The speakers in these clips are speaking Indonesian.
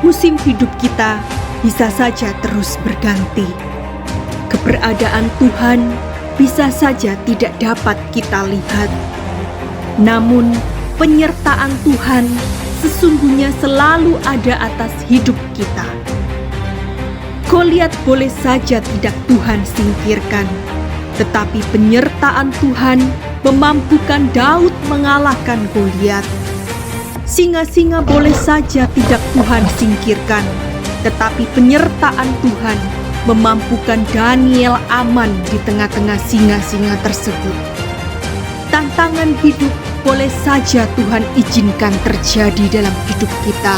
musim hidup kita bisa saja terus berganti. Keberadaan Tuhan bisa saja tidak dapat kita lihat. Namun, penyertaan Tuhan sesungguhnya selalu ada atas hidup kita. Goliat boleh saja tidak Tuhan singkirkan, tetapi penyertaan Tuhan memampukan Daud mengalahkan Goliat. Singa-singa boleh saja tidak Tuhan singkirkan, tetapi penyertaan Tuhan memampukan Daniel aman di tengah-tengah singa-singa tersebut. Tantangan hidup boleh saja Tuhan izinkan terjadi dalam hidup kita,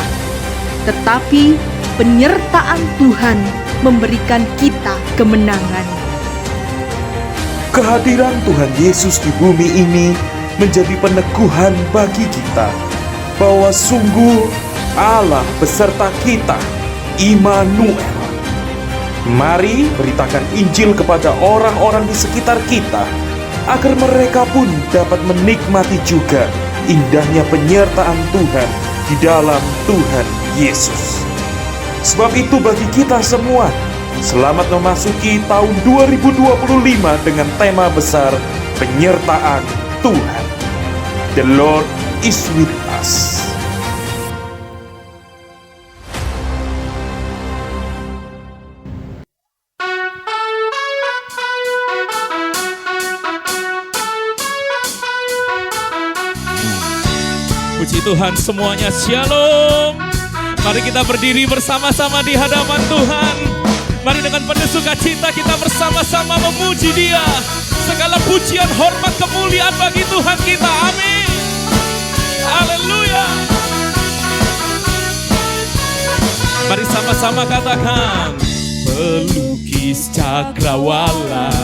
tetapi penyertaan Tuhan memberikan kita kemenangan. Kehadiran Tuhan Yesus di bumi ini menjadi peneguhan bagi kita bahwa sungguh Allah beserta kita, Immanuel. Mari beritakan Injil kepada orang-orang di sekitar kita, agar mereka pun dapat menikmati juga indahnya penyertaan Tuhan di dalam Tuhan Yesus. Sebab itu bagi kita semua, selamat memasuki tahun 2025 dengan tema besar penyertaan Tuhan. The Lord is with us. Puji Tuhan semuanya, shalom. Mari kita berdiri bersama-sama di hadapan Tuhan. Mari dengan penuh sukacita kita bersama-sama memuji Dia. Segala pujian, hormat, kemuliaan bagi Tuhan kita. Amin. Haleluya. Mari sama-sama katakan, pelukis cakrawala,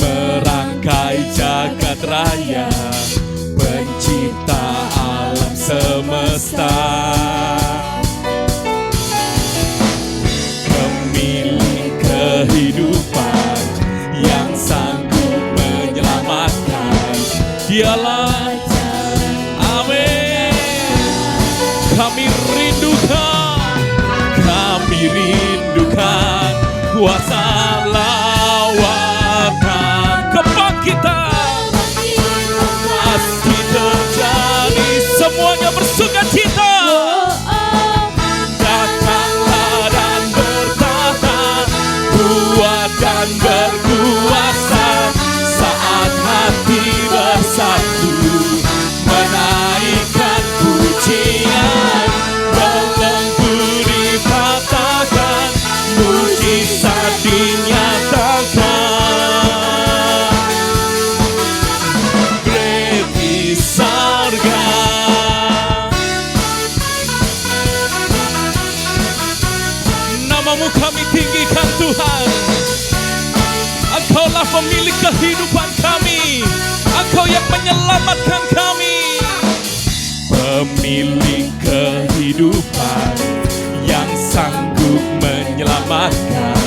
merangkai jagat raya, pencipta alam semesta, pemilik kehidupan yang sanggup menyelamatkan. Dialah, amin. Kami rindukan kuasa lawatan kebangkitan. Pasti terjadi, semuanya bersukacita. Datanglah dan bertata, kuat dan berkuasa, saat hati bersatu, menaikkan pujian, belenggu dipatahkan, mujizat dinyatakan. Namamu kami tinggikan Tuhan. Engkaulah pemilik kehidupan kami, Engkau yang menyelamatkan kami. Pemilik kehidupan yang sanggup menyelamatkan,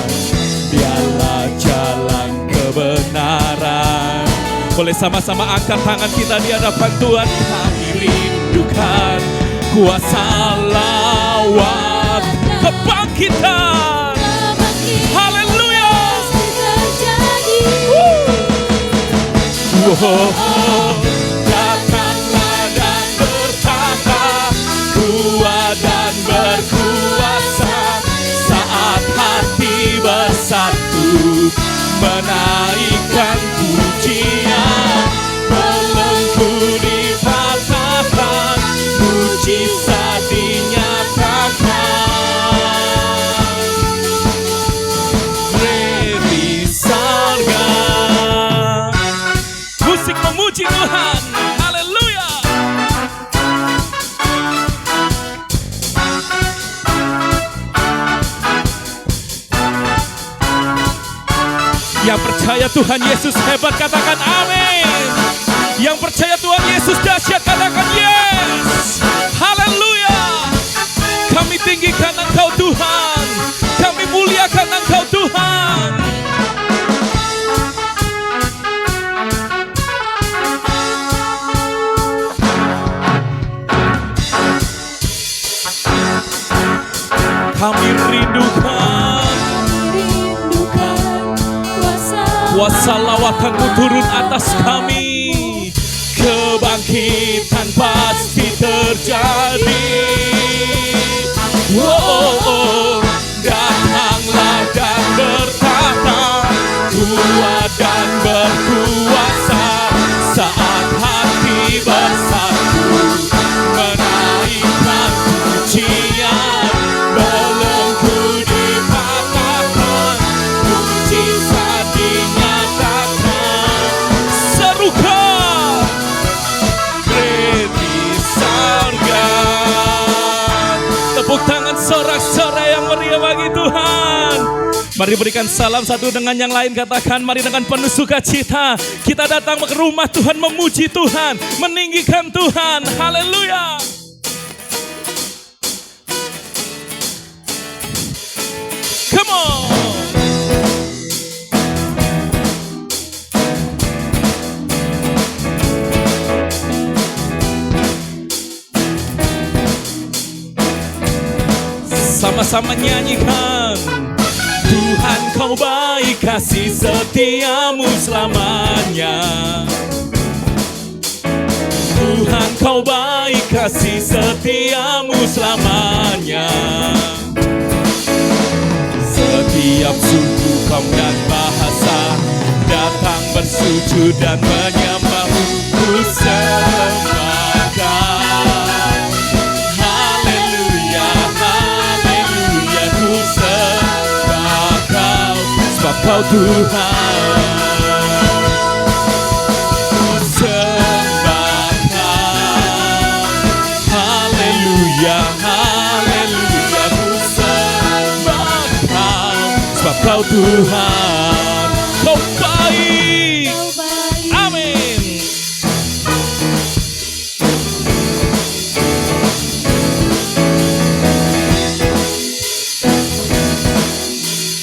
Dialah jalan kebenaran. Boleh sama-sama angkat tangan kita di hadapan Tuhan. Kami rindukan kuasa lawat kebangkitan. Haleluya. Datanglah dan bertata, kuat dan berkuasa, saat hati bersatu, menaikkan pujian, belenggu dipatahkan, mujizat dinyatakan. Memuji Tuhan, haleluya. Yang percaya Tuhan Yesus hebat katakan amin. Yang percaya Tuhan Yesus dahsyat katakan yes. Haleluya. Kami tinggikan Engkau Tuhan, kami muliakan Engkau Tuhan. Bawa salawat-Mu turun atas kami. Kebangkitan pasti terjadi. Datanglah dan bertata, kuat dan berkuasa. Saat hati bersatu menaikkan pujian, belenggu dipatahkan, mujizat dinyatakan. Serukan di sorga. Tepuk tangan sorak-sorai yang meriah bagi Tuhan. Mari berikan salam satu dengan yang lain. Katakan, mari dengan penuh sukacita kita datang ke rumah Tuhan, memuji Tuhan, meninggikan Tuhan. Haleluya. Come on. Sama-sama nyanyikan. Tuhan kau baik, kasih setiamu selamanya. Tuhan kau baik, kasih setiamu selamanya. Setiap suku, kaum dan bahasa datang bersujud dan menyembah-Mu. Ku sembah Kau. Haleluya, haleluya, ku sembah Kau, sebab Kau Tuhan. Ku sembah Kau. Haleluya, haleluya, ku sembah Kau, sebab Kau Tuhan. Kau baik. Amin.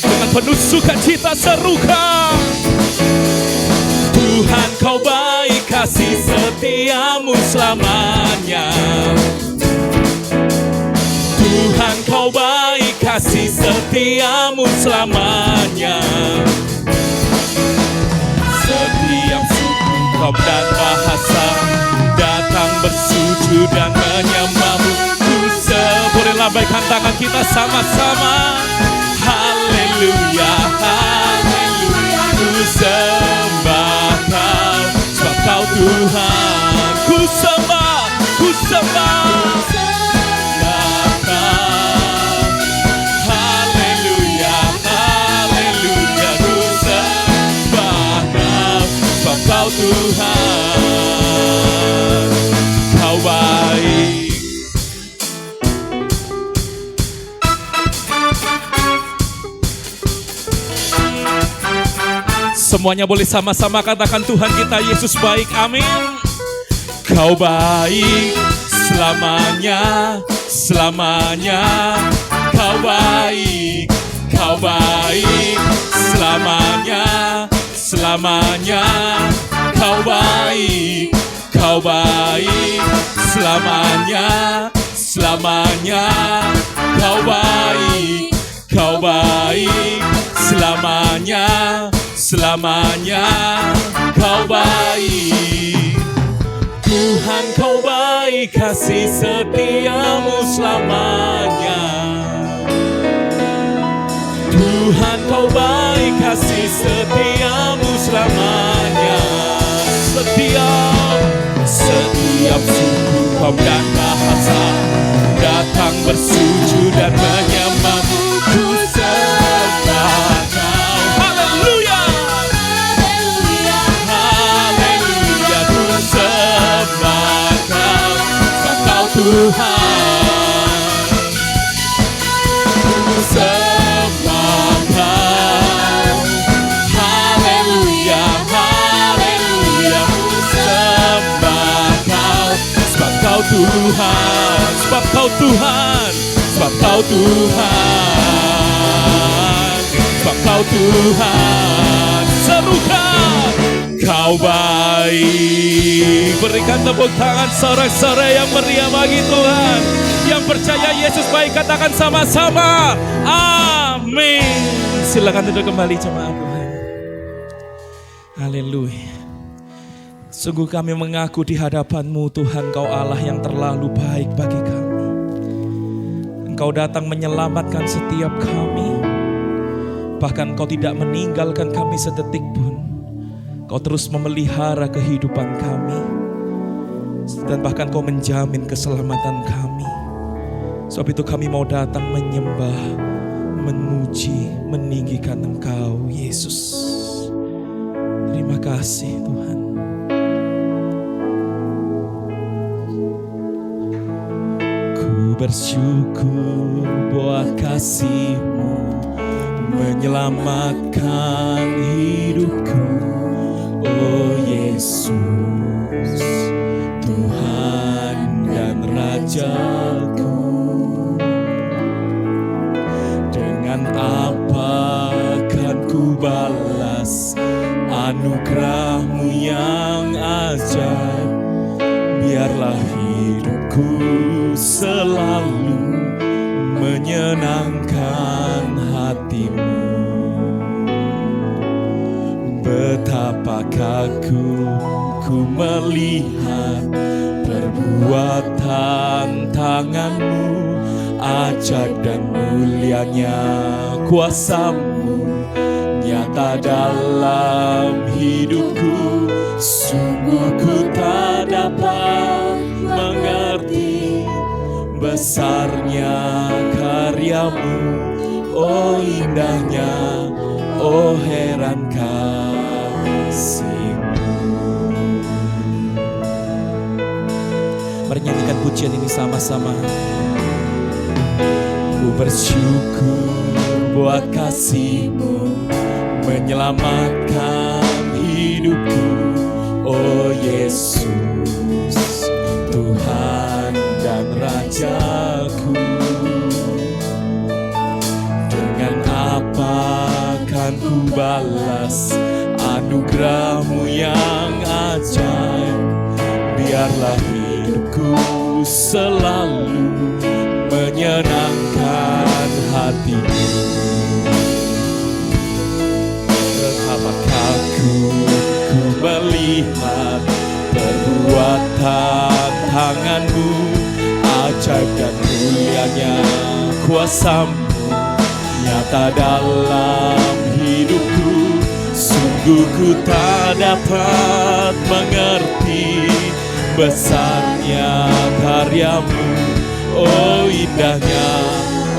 Dengan penuh sukacita serukan. Tuhan kau baik, kasih setiamu selamanya. Tuhan kau baik, kasih setiamu selamanya. Setiap suku, kaum dan bahasa datang bersujud dan menyembah-Mu. Boleh lambaikan tangan kita sama-sama. Haleluya, haleluya, ku sembah Kau, sebab Kau Tuhan. Ku sembah, ku sembah. Haleluya, haleluya, ku sembah Kau, sebab Kau Tuhan. Kau baik. Semuanya boleh sama-sama katakan, Tuhan kita Yesus baik. Amin. Kau baik selamanya, selamanya. Kau baik, Kau baik selamanya, selamanya. Kau baik, Kau baik selamanya, selamanya. Kau baik, Kau baik selamanya, selamanya. Kau baik, Tuhan kau baik, kasih setiamu selamanya. Tuhan kau baik, kasih setiamu selamanya. Setiap suku, kaum dan bahasa datang bersujud dan menyembah-Mu. Ku sembah Kau. Haleluya, haleluya, haleluya. Ku sembah Kau, sebab Kau Tuhan. Ku sembah Kau. Haleluya, haleluya. Ku sembah Kau, sebab Kau Tuhan, sebab Kau Tuhan, sebab Kau Tuhan, sebab Kau Tuhan. Serukan, Kau baik. Berikan tepuk tangan sorak-sorai yang meriah bagi Tuhan. Yang percaya Yesus baik, katakan sama-sama, amin. Silakan duduk kembali jemaat Tuhan. Haleluya. Sungguh kami mengaku di hadapan-Mu Tuhan, Kau Allah yang terlalu baik bagi kami. Engkau datang menyelamatkan setiap kami. Bahkan Kau tidak meninggalkan kami sedetik pun. Kau terus memelihara kehidupan kami. Dan bahkan Kau menjamin keselamatan kami. Sebab itu kami mau datang menyembah, memuji, meninggikan Engkau Yesus. Terima kasih Tuhan. Ku bersyukur buat kasih-Mu menyelamatkan hidupku. Oh Yesus, Tuhan dan Rajaku. Dengan apa kan ku balas anugerah-Mu yang ajaib? Biarlah hidupku selalu menyenangkan hati-Mu. Betapa kagum ku melihat perbuatan tangan-Mu, ajaib dan mulianya kuasa-Mu nyata dalam hidupku. Sungguh ku tak dapat mengerti besarnya karya-Mu, oh indahnya, oh heran kasih-Mu. Mari nyanyikan pujian ini sama-sama. Ku bersyukur buat kasih-Mu menyelamatkan hidupku. Oh Yesus, Tuhan dan Rajaku. Dengan apa kan ku balas anugerah-Mu yang ajaib? Biarlah hidupku selalu menyenangkan hati-Mu. Betapa kagum ku melihat perbuatan tangan-Mu, ajaib dan mulianya kuasa-Mu nyata dalam hidupku. Sungguh ku tak dapat mengerti besarnya karya-Mu, oh indahnya,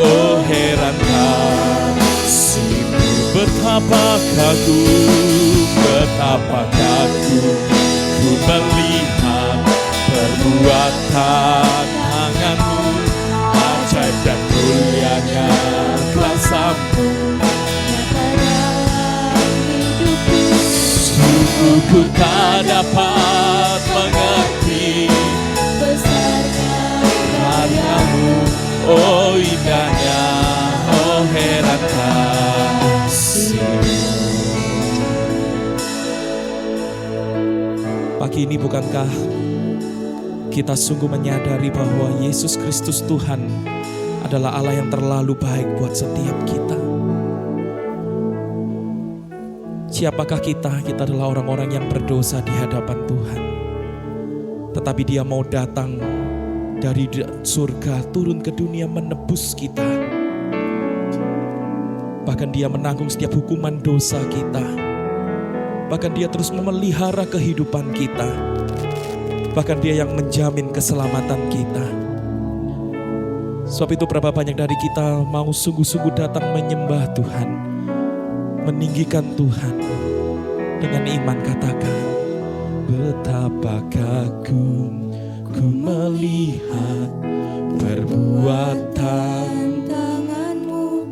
oh heran kasih-Mu. Betapa kagum ku melihat perbuatan tangan-Mu, ajaib dan mulianya kuasa-Mu nyata dalam hidupku. Sungguh ku tak dapat mengerti besarnya karya-Mu, oh indahnya, oh heran kasih-Mu. Pagi ini bukankah kita sungguh menyadari bahwa Yesus Kristus Tuhan adalah Allah yang terlalu baik buat setiap kita? Siapakah kita? Kita adalah orang-orang yang berdosa di hadapan Tuhan. Tetapi Dia mau datang dari surga turun ke dunia menebus kita. Bahkan Dia menanggung setiap hukuman dosa kita. Bahkan Dia terus memelihara kehidupan kita. Bahkan Dia yang menjamin keselamatan kita. Sebab itu berapa banyak dari kita mau sungguh-sungguh datang menyembah Tuhan, meninggikan Tuhan. Dengan iman katakan, betapa kagum ku melihat perbuatan tangan-Mu,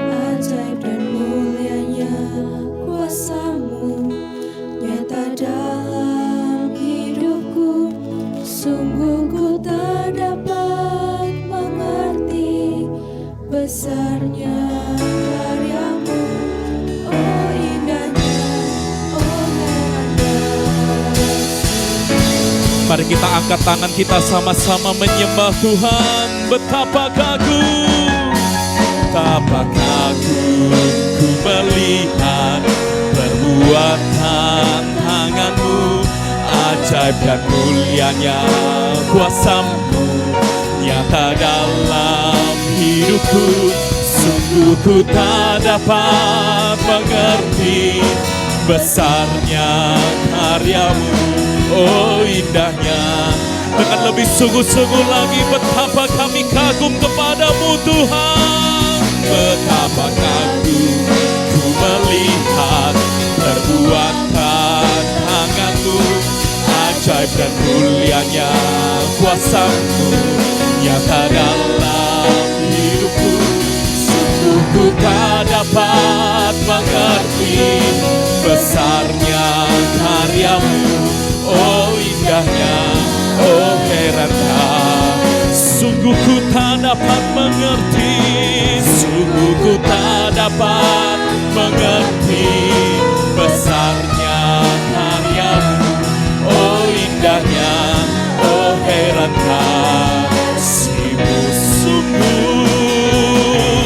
ajaib dan mulianya kuasa-Mu nyata dalam hidupku. Sungguh ku tak dapat mengerti besarnya karya-Mu, oh indahnya, oh heran kasih-Mu. Mari kita angkat tangan kita sama-sama menyembah Tuhan. Betapa kagum ku melihat perbuatan perbuatan tangan-Mu, ajaib dan mulianya kuasa-Mu nyata dalam hidupku. Sungguh ku tak dapat mengerti besarnya karya-Mu, oh indahnya. Dengan lebih sungguh-sungguh lagi betapa kami kagum kepadamu Tuhan. Betapa kagum ku melihat perbuatan tangan-Mu, ajaib dan mulianya kuasa-Mu nyata dalam hidupku. Sungguh ku tak dapat mengerti besarnya karya-Mu, oh indahnya, oh herankah. Sungguh ku tak dapat mengerti, sungguh ku tak dapat mengerti besarnya karya-Mu, oh indahnya, oh herankah.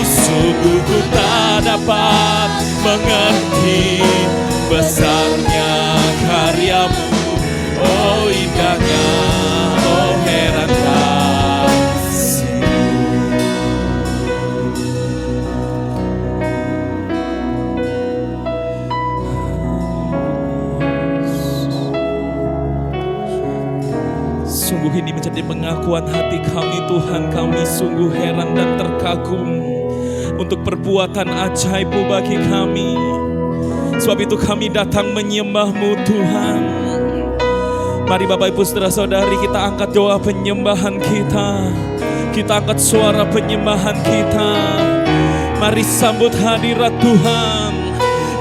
Sungguh ku tak dapat mengerti besarnya karya-Mu, oh indahnya, oh heran kasih-Mu. Sungguh ini menjadi pengakuan hati kami Tuhan, kami sungguh heran dan terkagum untuk perbuatan ajaib-Mu bagi kami. Sebab itu kami datang menyembah-Mu Tuhan. Mari Bapak Ibu Saudara-saudari, kita angkat doa penyembahan kita. Kita angkat suara penyembahan kita. Mari sambut hadirat Tuhan.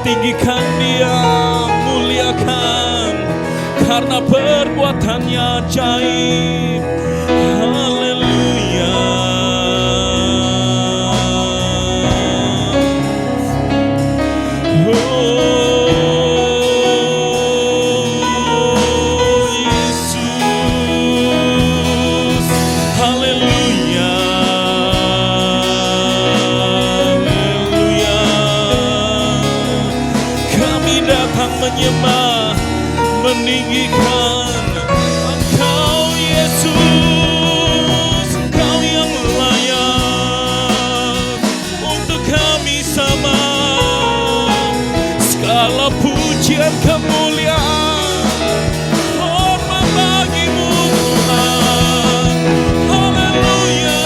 Tinggikan Dia, muliakan, karena perbuatannya ajaib. Haleluya. Menyembah, meninggikan Engkau Yesus, Engkau yang layak untuk kami sembah. Segala pujian kemuliaan hormat bagi-Mu Tuhan. Haleluya.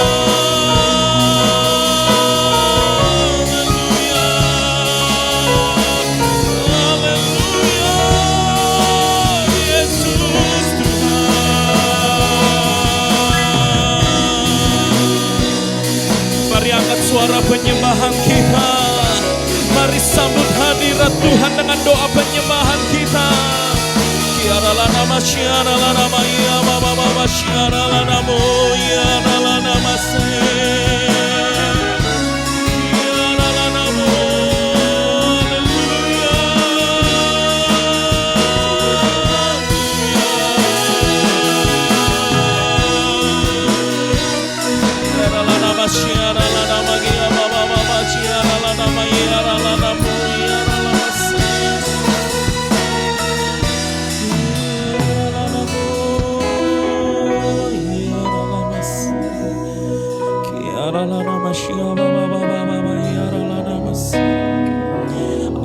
Suara penyembahan kita, mari sambut hadirat Tuhan dengan doa penyembahan kita. Kiara nama syiara nama ya baba baba syiara nama ya nama se.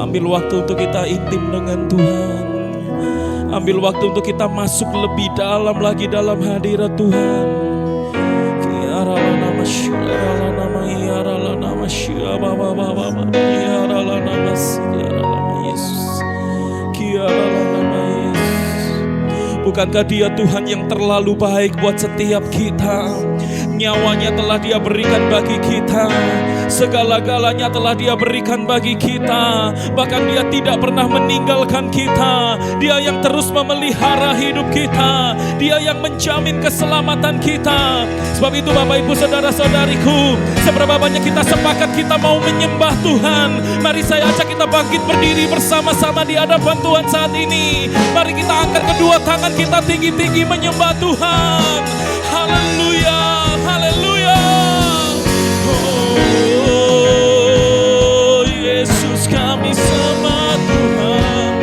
Ambil waktu untuk kita intim dengan Tuhan. Ambil waktu untuk kita masuk lebih dalam lagi dalam hadirat Tuhan. Bukankah Dia Tuhan yang terlalu baik buat setiap kita? Nyawanya telah Dia berikan bagi kita, segala-galanya telah Dia berikan bagi kita. Bahkan Dia tidak pernah meninggalkan kita. Dia yang terus memelihara hidup kita. Dia yang menjamin keselamatan kita. Sebab itu Bapak Ibu Saudara-saudariku, seberapa banyak kita sepakat kita mau menyembah Tuhan. Mari saya ajak kita bangkit berdiri bersama-sama di hadapan Tuhan saat ini. Mari kita angkat kedua tangan kita tinggi-tinggi menyembah Tuhan. Haleluya. Haleluya. Oh Yesus, kami sembah Tuhan.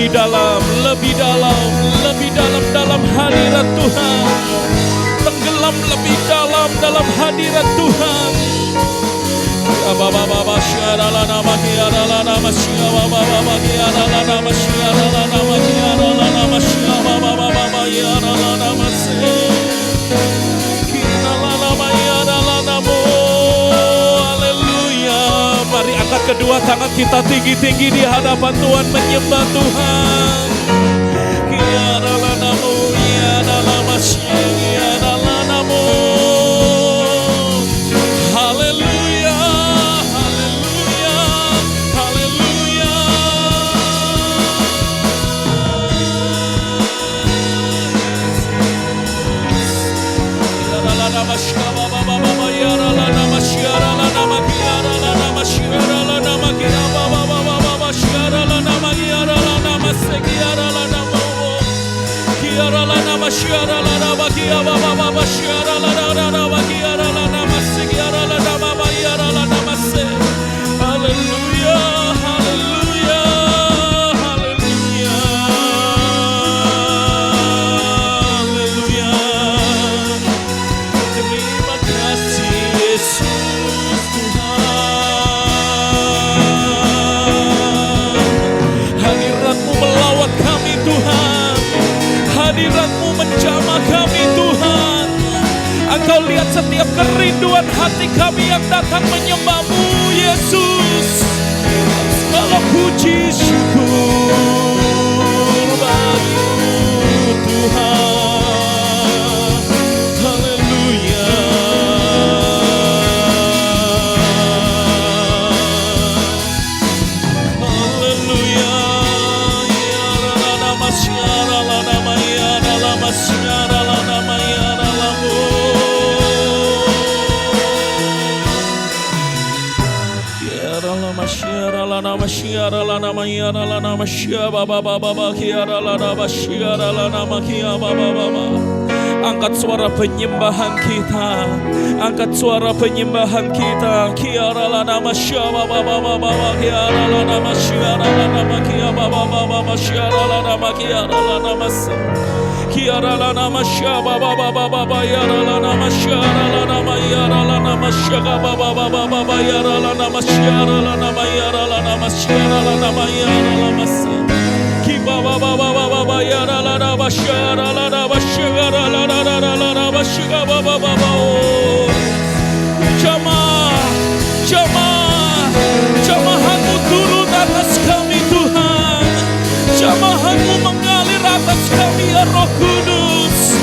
lebih dalam, lebih dalam, lebih dalam dalam hadirat Tuhan. Tenggelam lebih dalam dalam hadirat Tuhan. Haleluya. Mari angkat kedua tangan kita tinggi-tinggi di hadapan Tuhan, menyembah Tuhan. Haleluya, haleluya, haleluya. Haleluya, haleluya, haleluya, haleluya. Terima kasih Yesus Tuhan. Hadirat-Mu melawat kami Tuhan. Hadirat-Mu menjamah kami Tuhan. Engkau lihat setiap kerinduan hati kami yang datang menyembah-Mu Yesus. Segala puji syukur bagi-Mu Tuhan. Haleluya. Haleluya. Ya Rana Masyara Lana Maya Rana Masyara Lana Maya Rana Mo. Ya Rana Masyara Lana Masyara Lana Maya Rana Masyara Baba Baba Kiara Lana Masyara Lana Makia Baba Baba. Angkat suara penyembahan kita, angkat suara penyembahan kita. Kiara lana masyaba baba baba kiara lana masyara lana makia baba baba masyara lana makia lana mas. Kiara lana masyaba baba baba yara lana masyara lana mayara lana masyaga baba baba yara lana masyara lana mayara lana masyara lana mayara lana mas. Baba baba baba yara lana masyara lana masyara lana masyara baba baba. Jamaah, jamaah, jamahan-Mu turun atas kami Tuhan. Jamahan-Mu mengalir atas kami ya Roh Kudus.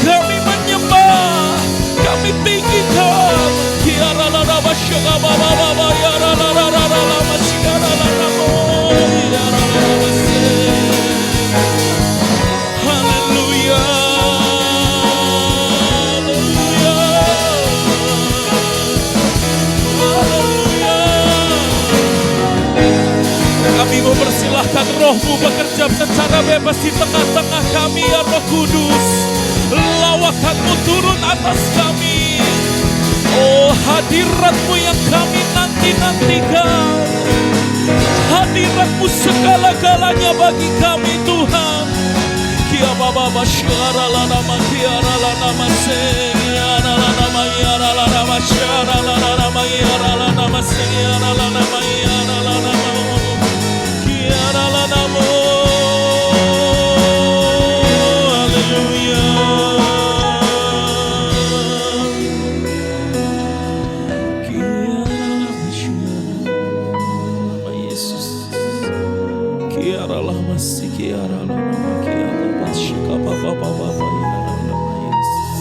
Kami menyembah, kami tinggikan. Kiara lana masyara baba baba yara lana masyara lana mo. Yara lana masyara. Haleluya. Kami mempersilahkan Roh-Mu bekerja secara bebas di tengah-tengah kami ya Roh Kudus. Lawakan-Mu turun atas kami. Oh, hadirat-Mu yang kami nanti-nantikan. Hadirat-Mu segala-galanya bagi kami Tuhan. Kia baba basyara lana makiara lana masyara lana mayara lana masyara lana mayara lana masyara lana mayara lana kiara lana mo. Haleluya. Kiara masyara Yesus. Kiara lama si kiara lama kiara masyika baba baba Yesus.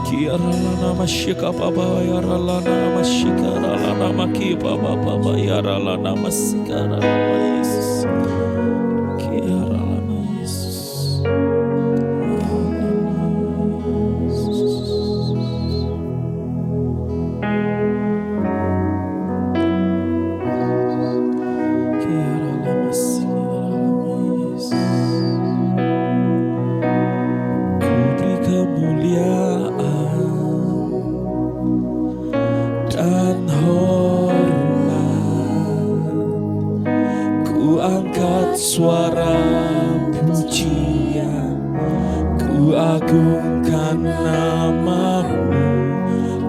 Kiara lana masyika baba yara lana masyika lana maki baba baba yara lana masika lana Yesus. Kiara lana Yesus. Kiara lama masika lana Yesus. Ku beri kemuliaan dan hormat, ku agungkan nama-Mu,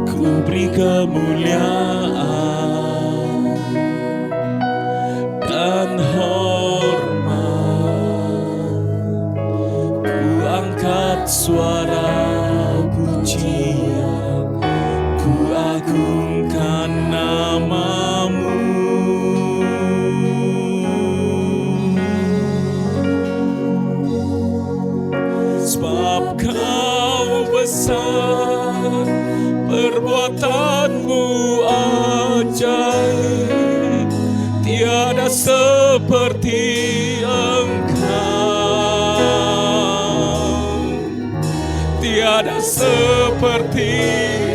ku beri kemuliaan dan hormat. Ku angkat suara pujian, ku agungkan nama-Mu. Sebab Kau besar, perbuatan-Mu ajaib, tiada seperti Engkau, tiada seperti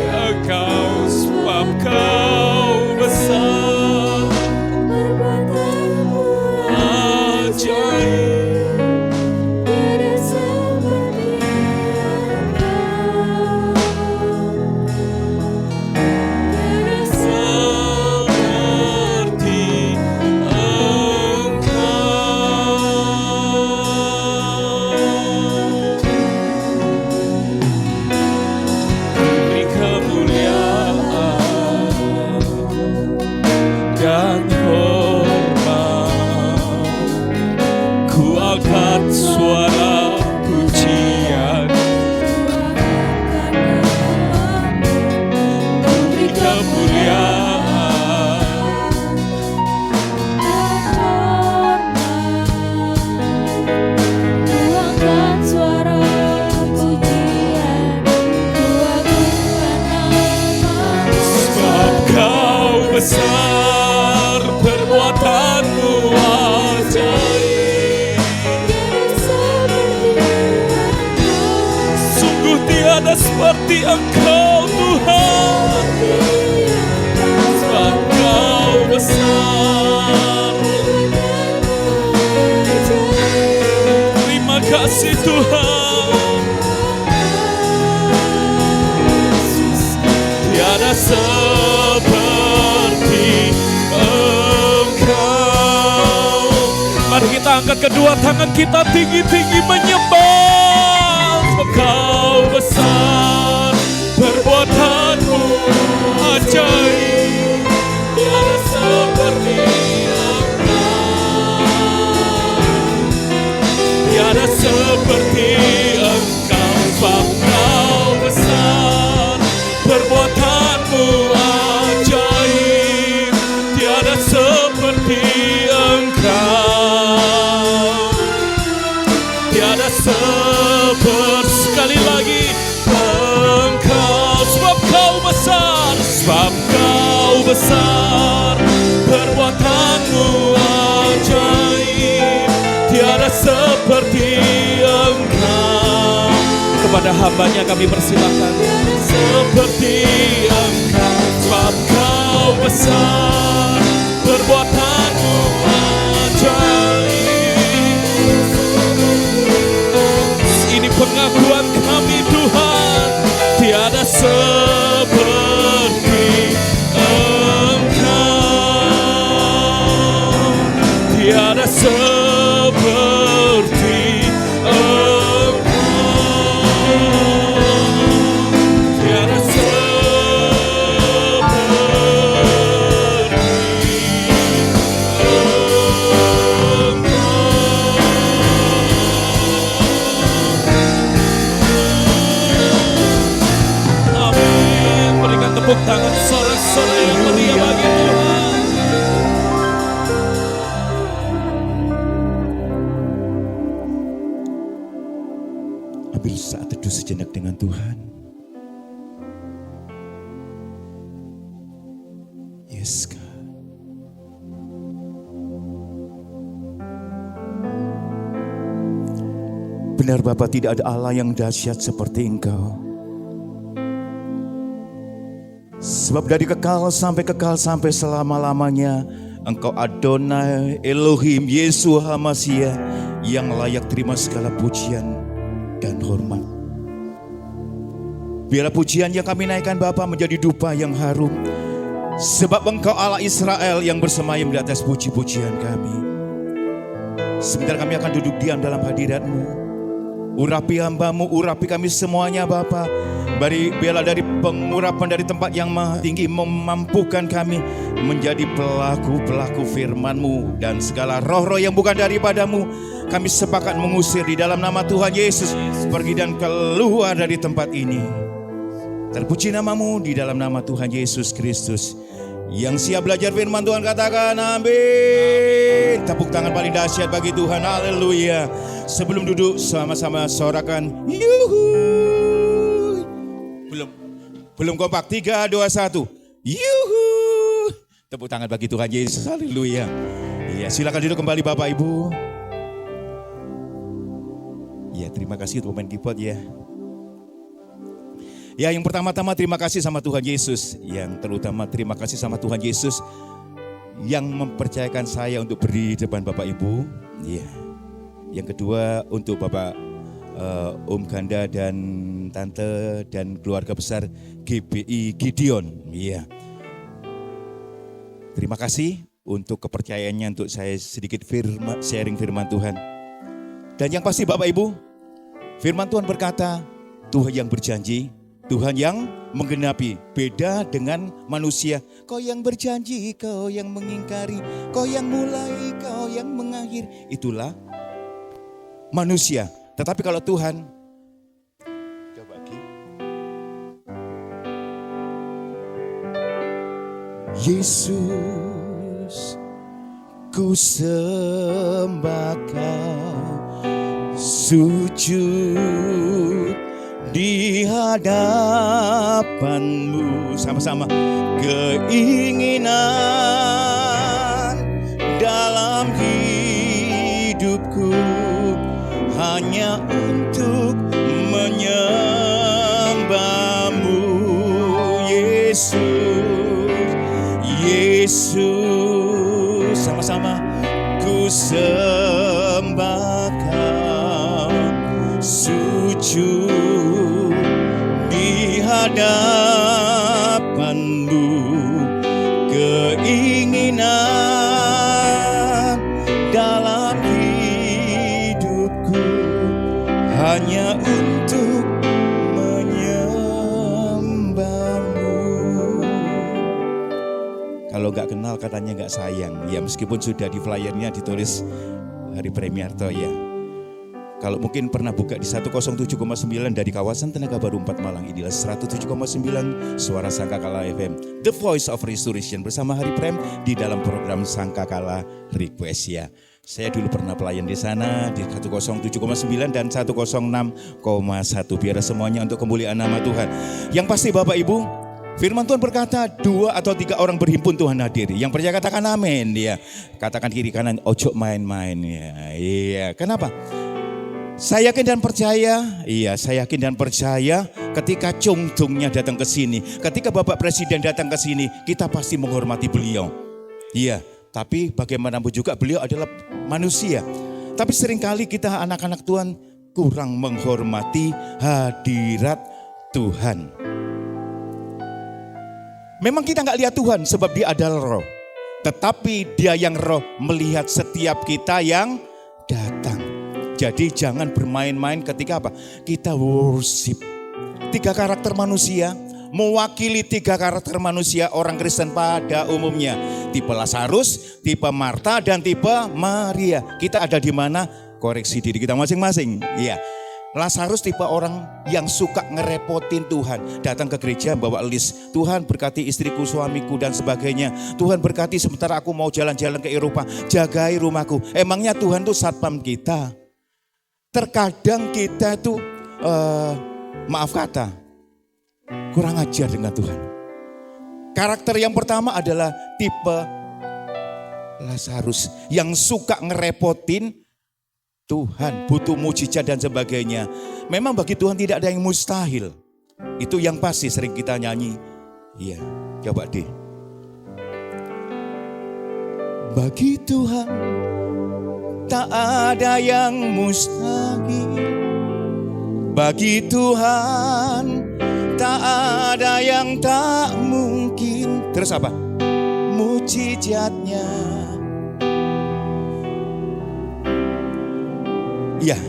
Engkau. Sebab Kau besar, Perbuatan-Mu ajaib, tiada seperti Engkau, tiada seperti Engkau. Beri kemuliaan dan hormat. Ku angkat suara pujian, ku beri kemuliaan Ku angkat suara pujian, ku agungkan nama-Mu. sebab Kau besar, perbuatan-Mu ajaib, Tiada seperti Engkau, sungguh tiada seperti Engkau Tuhan. Sebab Kau besar, terima kasih Tuhan. Tiada seperti Engkau. Mari kita angkat kedua tangan kita tinggi-tinggi menyembah. Sebab Kau besar, perbuatan-Mu ajaib, tiada seperti Engkau, tiada seperti Engkau. Sebab Kau besar, perbuatan-Mu ajaib, tiada seperti Engkau, tiada sekali lagi Engkau. Sebab Kau besar, sebab Kau besar, perbuatan-Mu ajaib, tiada seperti Engkau. Kepada hamba-Nya kami persilakan, seperti Engkau. Sebab Kau besar, perbuatan-Mu ajaib. Ini pengakuan kami Tuhan, tiada seperti Engkau, tiada seperti Engkau, tiada tepuk tangan sorak-sorai yang meriah bagi Tuhan. Ambil saat teduh sejenak dengan Tuhan. Yes, God. Benar Bapa, tidak ada Allah yang dahsyat seperti Engkau. Sebab dari kekal sampai selama-lamanya, Engkau Adonai, Elohim, Yeshua HaMashiach, yang layak terima segala pujian dan hormat. Biarlah pujian yang kami naikkan Bapa menjadi dupa yang harum. Sebab Engkau Allah Israel yang bersemayam di atas puji-pujian kami. Sebentar kami akan duduk diam dalam hadirat-Mu. Urapi hambamu, urapi kami semuanya Bapa. Biarlah dari pengurapan dari tempat yang maha tinggi memampukan kami menjadi pelaku-pelaku firman-Mu. Dan segala roh-roh yang bukan daripadamu kami sepakat mengusir di dalam nama Tuhan Yesus. Pergi dan keluar dari tempat ini. Terpuji nama-Mu di dalam nama Tuhan Yesus Kristus. Yang siap belajar firman Tuhan katakan amin. Tepuk tangan paling dahsyat bagi Tuhan, haleluya. Sebelum duduk sama-sama sorakan yuhu. Belum kompak, 3, 2, 1 yuhu. Tepuk tangan bagi Tuhan Yesus, haleluya. Iya, silakan duduk kembali Bapak Ibu. Ya, terima kasih untuk pemain keyboard ya. Ya, yang pertama-tama terima kasih sama Tuhan Yesus. Yang terutama terima kasih sama Tuhan Yesus yang mempercayakan saya untuk berdiri di depan Bapak Ibu. Ya. Yang kedua untuk Bapak Om Ganda dan Tante dan keluarga besar GBI Gideon. Ya. Terima kasih untuk kepercayaannya untuk saya sedikit sharing firman Tuhan. Dan yang pasti Bapak Ibu, firman Tuhan berkata, Tuhan yang berjanji, Tuhan yang menggenapi. Beda dengan manusia. Kau yang berjanji, kau yang mengingkari, kau yang mulai, kau yang mengakhir. Itulah manusia. Tetapi kalau Tuhan, coba lagi. Yesus, ku sembah Kau, sujud di hadapan-Mu. Sama-sama. Keinginan dalam hidupku hanya untuk menyembah-Mu, Yesus. Yesus, sama-sama. Ku sembah Kau, sujud di hadapan-Mu. Keinginan dalam hidupku hanya untuk menyembah-Mu. Kalau gak kenal katanya gak sayang. Ya meskipun sudah di flyernya ditulis Hari Premiarto ya. Kalau mungkin pernah buka di 107,9 dari kawasan Tenaga Baru 4 Malang, inilah 107,9 Suara Sangkakala FM, The Voice of Restoration bersama Hari Prem di dalam program Sangkakala Request ya. Saya dulu pernah pelayan di sana di 107,9 dan 106,1 biar semuanya untuk kemuliaan nama Tuhan. Yang pasti Bapak Ibu, firman Tuhan berkata 2 atau 3 orang berhimpun Tuhan hadir. Yang percaya katakan amin ya. Katakan kiri kanan ojo main-main ya. Iya, kenapa? Saya yakin dan percaya, saya yakin dan percaya ketika Cungdungnya datang ke sini, ketika Bapak Presiden datang ke sini, kita pasti menghormati beliau. Iya, tapi bagaimanapun juga beliau adalah manusia. Tapi seringkali kita anak-anak Tuhan kurang menghormati hadirat Tuhan. Memang kita nggak lihat Tuhan sebab Dia adalah roh. Tetapi Dia yang roh melihat setiap kita yang datang. Jadi jangan bermain-main ketika apa? Kita worship. 3 karakter manusia, mewakili 3 karakter manusia orang Kristen pada umumnya. Tipe Lazarus, tipe Marta, dan tipe Maria. Kita ada di mana? Koreksi diri kita masing-masing. Iya. Lazarus tipe orang yang suka ngerepotin Tuhan. Datang ke gereja bawa list. Tuhan berkati istriku, suamiku dan sebagainya. Tuhan berkati sementara aku mau jalan-jalan ke Eropa. Jagai rumahku. Emangnya Tuhan tuh satpam kita? Terkadang kita itu maaf kata kurang ajar dengan Tuhan. Karakter yang pertama adalah tipe Lazarus yang suka ngerepotin Tuhan, butuh mujizat dan sebagainya. Memang bagi Tuhan tidak ada yang mustahil. Itu yang pasti sering kita nyanyi. Iya, coba deh. Bagi Tuhan tak ada yang mustahil. Bagi Tuhan tak ada yang tak mungkin. Terus apa? Mujizatnya. Ya.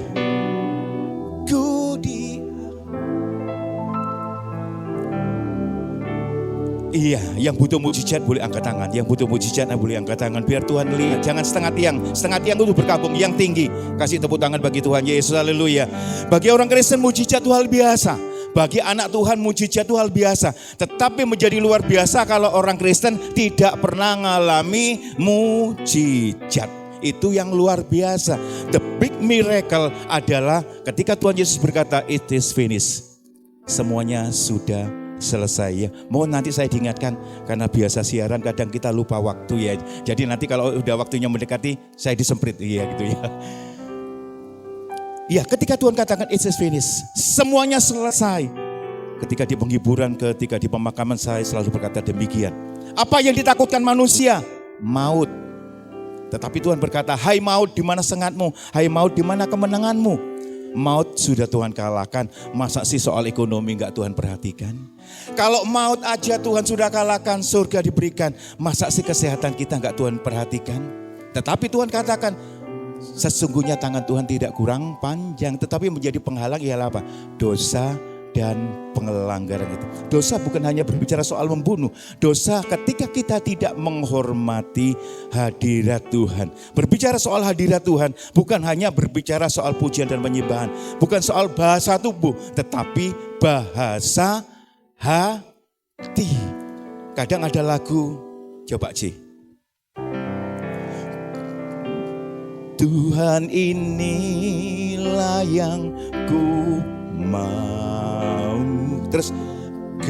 Iya, yang butuh mujizat boleh angkat tangan. Yang butuh mujizat boleh angkat tangan. Biar Tuhan lihat. Jangan setengah tiang. Setengah tiang itu berkabung. Yang tinggi. Kasih tepuk tangan bagi Tuhan Yesus. Haleluya. Bagi orang Kristen mujizat itu hal biasa. Bagi anak Tuhan mujizat itu hal biasa. Tetapi menjadi luar biasa kalau orang Kristen tidak pernah mengalami mujizat. Itu yang luar biasa. The big miracle adalah ketika Tuhan Yesus berkata, it is finished. Semuanya sudah selesai ya. Mohon nanti saya diingatkan karena biasa siaran kadang kita lupa waktu ya. Jadi nanti kalau udah waktunya mendekati saya disemprit ya gitu ya. Ya, ketika Tuhan katakan it is finished, semuanya selesai. Ketika di penghiburan, ketika di pemakaman saya selalu berkata demikian. Apa yang ditakutkan manusia? Maut. Tetapi Tuhan berkata, hai maut, di mana sengatmu? Hai maut, di mana kemenanganmu? Maut sudah Tuhan kalahkan. Masa sih soal ekonomi enggak Tuhan perhatikan? Kalau maut aja Tuhan sudah kalahkan, surga diberikan. Masa sih kesehatan kita enggak Tuhan perhatikan? Tetapi Tuhan katakan, sesungguhnya tangan Tuhan tidak kurang panjang. Tetapi menjadi penghalang ialah apa? Dosa dan pelanggaran itu. Dosa bukan hanya berbicara soal membunuh. Dosa ketika kita tidak menghormati hadirat Tuhan. Berbicara soal hadirat Tuhan bukan hanya berbicara soal pujian dan penyembahan. Bukan soal bahasa tubuh, tetapi bahasa hati. Kadang ada lagu, coba C. Tuhan inilah yang ku mau. Terus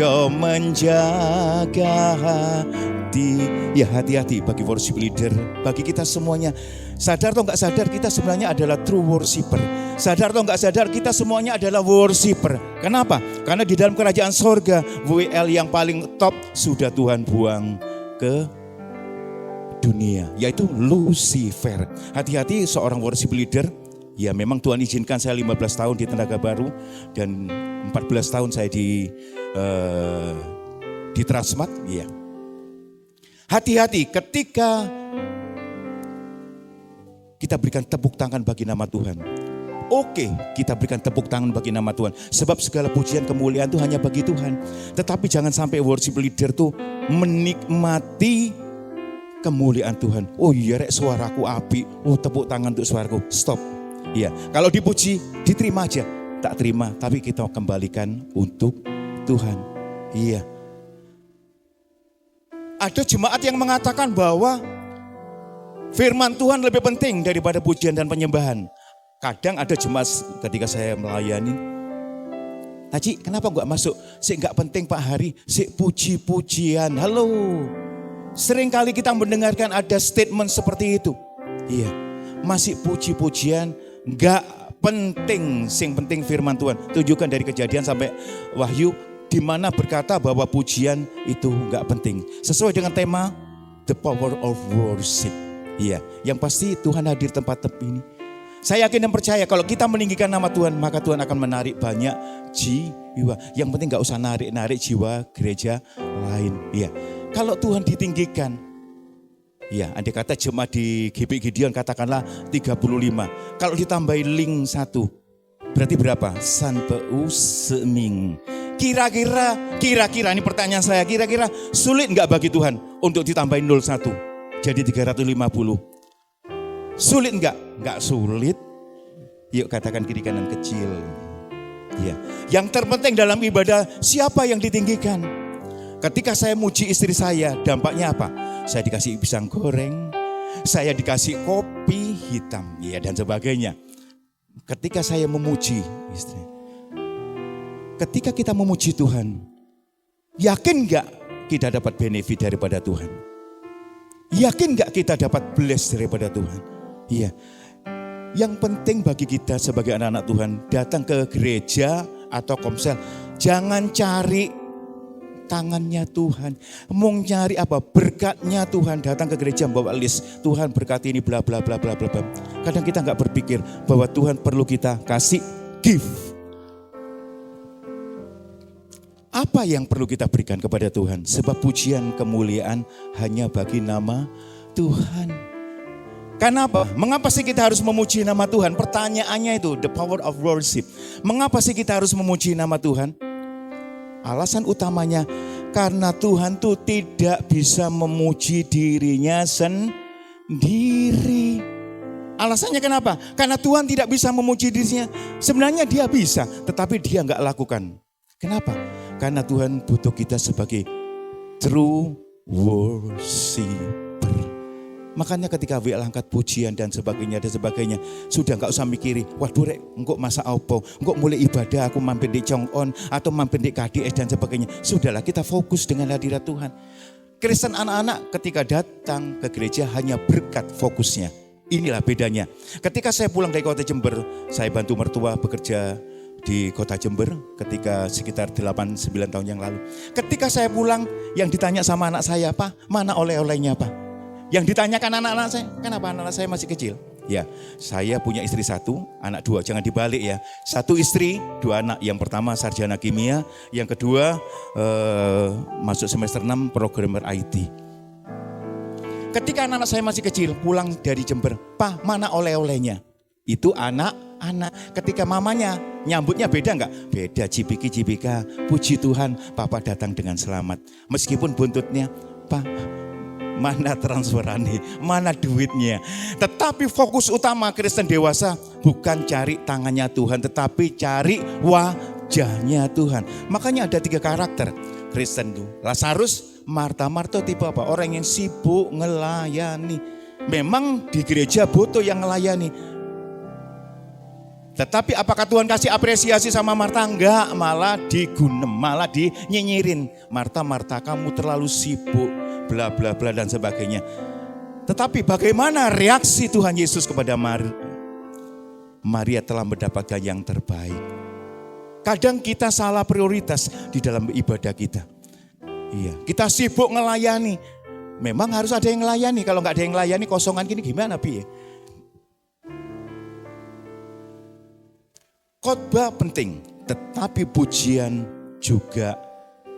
kau menjaga hati. Ya hati-hati bagi worship leader, bagi kita semuanya. Sadar atau enggak sadar kita sebenarnya adalah true worshiper. Sadar atau enggak sadar kita semuanya adalah worshiper. Kenapa? Karena di dalam kerajaan sorga WL yang paling top sudah Tuhan buang ke dunia, yaitu Lucifer. Hati-hati seorang worship leader. Ya memang Tuhan izinkan saya 15 tahun di Tenaga Baru dan 14 tahun saya di Transmart. Ya. Hati-hati ketika kita berikan tepuk tangan bagi nama Tuhan. Oke, kita berikan tepuk tangan bagi nama Tuhan. Sebab segala pujian kemuliaan itu hanya bagi Tuhan. Tetapi jangan sampai worship leader tuh menikmati kemuliaan Tuhan. Oh iya rek suaraku api. Oh tepuk tangan untuk suaraku. Stop. Iya, kalau dipuji diterima aja. Tak terima tapi kita kembalikan untuk Tuhan. Iya. Ada jemaat yang mengatakan bahwa firman Tuhan lebih penting daripada pujian dan penyembahan. Kadang ada jemaat ketika saya melayani, Haji kenapa enggak masuk? Sik enggak penting Pak Hari, sik puji-pujian. Halo. Sering kali kita mendengarkan ada statement seperti itu. Iya, masih puji-pujian, enggak penting. Sing penting firman Tuhan. Tunjukkan dari Kejadian sampai Wahyu di mana berkata bahwa pujian itu enggak penting. Sesuai dengan tema The Power of Worship. Iya, yang pasti Tuhan hadir tempat ini. Saya yakin dan percaya kalau kita meninggikan nama Tuhan, maka Tuhan akan menarik banyak jiwa. Yang penting gak usah narik-narik jiwa gereja lain. Iya. Kalau Tuhan ditinggikan, ya andai kata jemaat di GP Gideon katakanlah 35. Kalau ditambahin link 1, berarti berapa? Sanpeu seming. Kira-kira ini pertanyaan saya, kira-kira sulit gak bagi Tuhan untuk ditambahin 01? Jadi 350. Sulit enggak? Enggak sulit. Yuk katakan kiri kanan kecil. Ya. Yang terpenting dalam ibadah siapa yang ditinggikan? Ketika saya muji istri saya, dampaknya apa? Saya dikasih pisang goreng, saya dikasih kopi hitam, ya dan sebagainya. Ketika saya memuji istri, ketika kita memuji Tuhan, yakin enggak kita dapat benefit daripada Tuhan? Yakin enggak kita dapat bless daripada Tuhan? Iya, yang penting bagi kita sebagai anak-anak Tuhan datang ke gereja atau komsel, jangan cari tangannya Tuhan, mau cari apa? Berkatnya Tuhan. Datang ke gereja bawa list, Tuhan berkati ini bla bla bla bla bla. Kadang kita nggak berpikir bahwa Tuhan perlu kita kasih gift. Apa yang perlu kita berikan kepada Tuhan? Sebab pujian kemuliaan hanya bagi nama Tuhan. Kenapa? Mengapa sih kita harus memuji nama Tuhan? Pertanyaannya itu, the power of worship. Mengapa sih kita harus memuji nama Tuhan? Alasan utamanya, Karena Tuhan tuh tidak bisa memuji dirinya sendiri. Alasannya kenapa? Karena Tuhan tidak bisa memuji dirinya. Sebenarnya dia bisa, tetapi dia nggak lakukan. Kenapa? Karena Tuhan butuh kita sebagai true worshiper. Makanya ketika WL angkat pujian dan sebagainya, sudah nggak usah mikiri, waduh rek, engkau masa apa, engkau mulai ibadah, aku mampir di Chong-on atau mampir di KDS dan sebagainya. Sudahlah, kita fokus dengan hadirat Tuhan. Kristen anak-anak ketika datang ke gereja hanya berkat fokusnya. Inilah bedanya. Ketika saya pulang dari kota Jember, saya bantu mertua bekerja di kota Jember ketika sekitar 8-9 tahun yang lalu. Ketika saya pulang, yang ditanya sama anak saya, Pak, mana oleh-olehnya Pak? Yang ditanyakan anak-anak saya, kenapa anak-anak saya masih kecil? Ya, saya punya istri 1, anak 2, jangan dibalik ya. 1 istri, 2 anak. Yang pertama sarjana kimia, yang kedua masuk semester 6 programmer IT. Ketika anak-anak saya masih kecil, pulang dari Jember, Pak, mana oleh-olehnya? Itu anak-anak. Ketika mamanya nyambutnya beda enggak? Beda, cipika, puji Tuhan, Papa datang dengan selamat. Meskipun buntutnya, Pak, mana transferannya, mana duitnya. Tetapi fokus utama Kristen dewasa bukan cari tangannya Tuhan, tetapi cari wajahnya Tuhan. Makanya ada 3 karakter Kristen itu. Lazarus, Marta tipe apa? Orang yang sibuk ngelayani. Memang di gereja butuh yang ngelayani. Tetapi apakah Tuhan kasih apresiasi sama Marta? Enggak, malah digunem, malah dinyinyirin. Marta, kamu terlalu sibuk, bla bla bla dan sebagainya. Tetapi bagaimana reaksi Tuhan Yesus kepada Maria? Maria telah mendapatkan yang terbaik. Kadang kita salah prioritas di dalam ibadah kita. Iya, kita sibuk ngelayani. Memang harus ada yang ngelayani. Kalau nggak ada yang ngelayani kosongan gini gimana Pi? Khotbah penting, tetapi pujian juga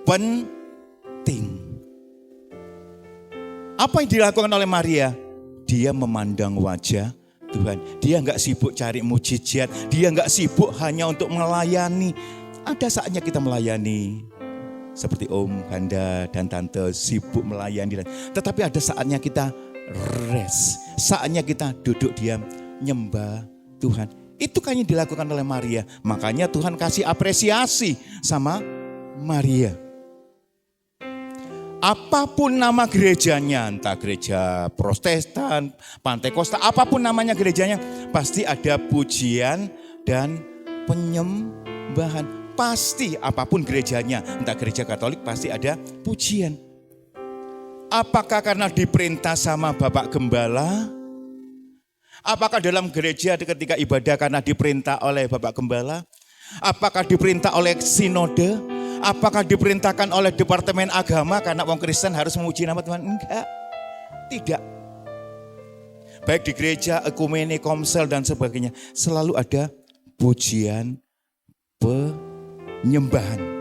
penting. Apa yang dilakukan oleh Maria? Dia memandang wajah Tuhan. Dia nggak sibuk cari mujizat. Dia nggak sibuk hanya untuk melayani. Ada saatnya kita melayani. Seperti Om, Kanda, dan Tante sibuk melayani. Tetapi ada saatnya kita rest. Saatnya kita duduk diam, nyembah Tuhan. Itu kan yang dilakukan oleh Maria. Makanya Tuhan kasih apresiasi sama Maria. Apapun nama gerejanya, entah gereja Protestan, Pantekosta, apapun namanya gerejanya, pasti ada pujian dan penyembahan. Pasti apapun gerejanya, entah gereja Katolik pasti ada pujian. Apakah karena diperintah sama Bapak Gembala? Apakah dalam gereja ketika ibadah karena diperintah oleh Bapak Gembala? Apakah diperintah oleh sinode? Apakah diperintahkan oleh Departemen Agama karena orang Kristen harus memuji nama Tuhan? Enggak, tidak. Baik di gereja, ekumene, komsel dan sebagainya. Selalu ada pujian, penyembahan.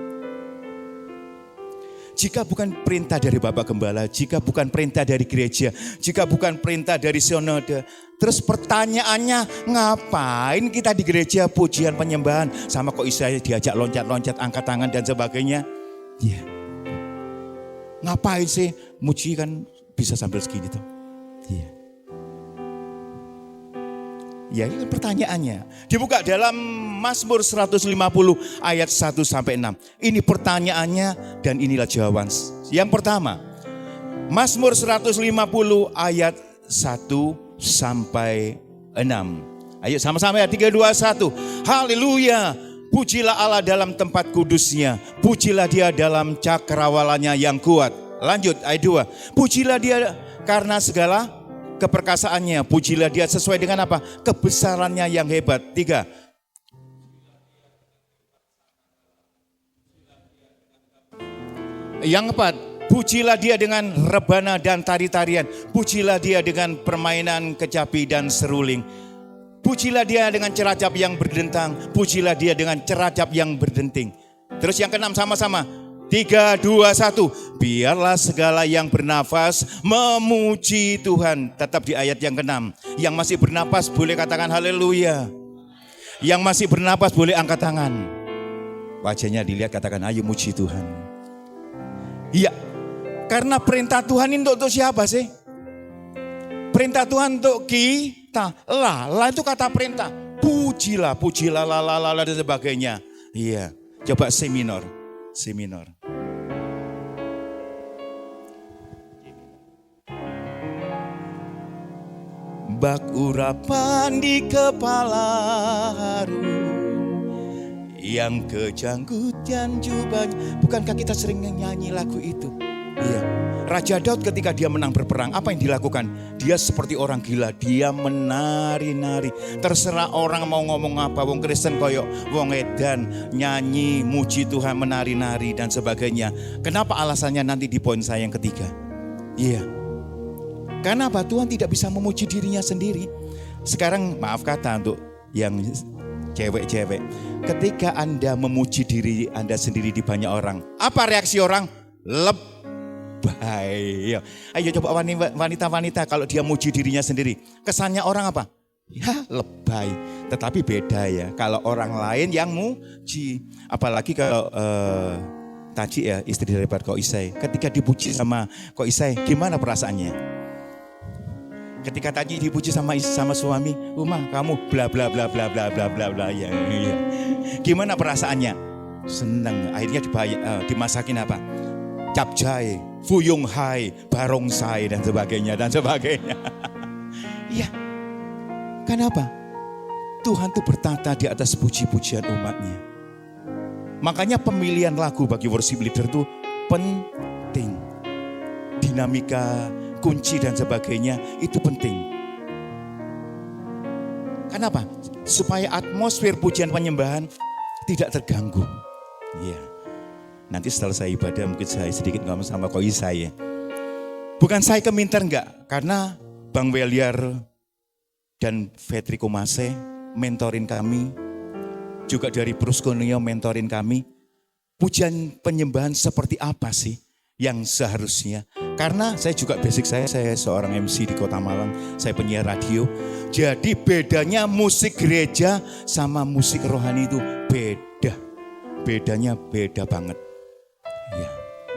Jika bukan perintah dari Bapak Gembala, jika bukan perintah dari gereja, jika bukan perintah dari sinode, terus pertanyaannya ngapain kita di gereja pujian penyembahan? Sama kok Israel diajak loncat-loncat, angkat tangan dan sebagainya. Ya. Ngapain sih muji kan bisa sambil segini tuh. Ya. Ya ini pertanyaannya. Dibuka dalam Mazmur 150 ayat 1-6. Ini pertanyaannya dan inilah jawaban. Yang pertama, Mazmur 150 ayat 1-6. Ayo sama-sama ya, 3, 2, 1. Haleluya. Pujilah Allah dalam tempat kudusnya. Pujilah dia dalam cakrawalanya yang kuat. Lanjut ayat 2. Pujilah dia karena segala keperkasaannya. Pujilah dia sesuai dengan apa? Kebesarannya yang hebat. 3. Yang 4. Pujilah dia dengan rebana dan tari-tarian. Pujilah dia dengan permainan kecapi dan seruling. Pujilah dia dengan ceracap yang berdentang. Pujilah dia dengan ceracap yang berdenting. Terus yang ke-6 sama-sama. 3, 2, 1. Biarlah segala yang bernafas memuji Tuhan. Tetap di ayat yang ke-6. Yang masih bernafas boleh katakan haleluya. Yang masih bernafas boleh angkat tangan. Wajahnya dilihat, katakan ayo muji Tuhan. Iya, karena perintah Tuhan ini untuk siapa sih? Perintah Tuhan untuk kita. Lah itu kata perintah. Pujilah, pujilah, la dan sebagainya. Iya, coba C minor. C minor. Bak urapan di kepala harum, yang kejanggut dan jubahnya. Bukankah kita sering nyanyi lagu itu? Iya. Raja Daud ketika dia menang berperang, apa yang dilakukan? Dia seperti orang gila, dia menari-nari. Terserah orang mau ngomong apa, wong Kristen koyok wong edan, nyanyi, muji Tuhan, menari-nari dan sebagainya. Kenapa alasannya nanti di poin saya yang ketiga? Iya. Karena apa? Tuhan tidak bisa memuji dirinya sendiri. Sekarang maaf kata untuk yang cewek-cewek. Ketika Anda memuji diri Anda sendiri di banyak orang, apa reaksi orang? Lebay. Ayo coba wanita-wanita kalau dia muji dirinya sendiri. Kesannya orang apa? Ya lebay. Tetapi beda ya kalau orang lain yang muji. Apalagi kalau Taji ya, istri daripada Ko Isai. Ketika dipuji sama Ko Isai, gimana perasaannya? Ketika Taji dipuji sama suami, Uma kamu bla bla bla bla bla bla bla bla ya. Gimana perasaannya? Senang. Akhirnya dimasakin apa? Capcay, fuyung hai, barongsai dan sebagainya dan sebagainya. Iya. Kenapa? Tuhan tuh bertata di atas puji-pujian umatnya. Makanya pemilihan lagu bagi worship leader itu penting. Dinamika, kunci dan sebagainya itu penting. Kenapa? Supaya atmosfer pujian penyembahan tidak terganggu. Iya. Nanti setelah saya ibadah mungkin saya sedikit ngomong sama Ko Isai ya. Bukan saya keminter enggak, karena Bang Weliar dan Federico Mase mentorin kami, juga dari Pruskonio mentorin kami. Pujian penyembahan seperti apa sih yang seharusnya? Karena saya juga basic saya seorang MC di Kota Malang, saya penyiar radio. Jadi bedanya musik gereja sama musik rohani itu beda. Bedanya beda banget. Ya,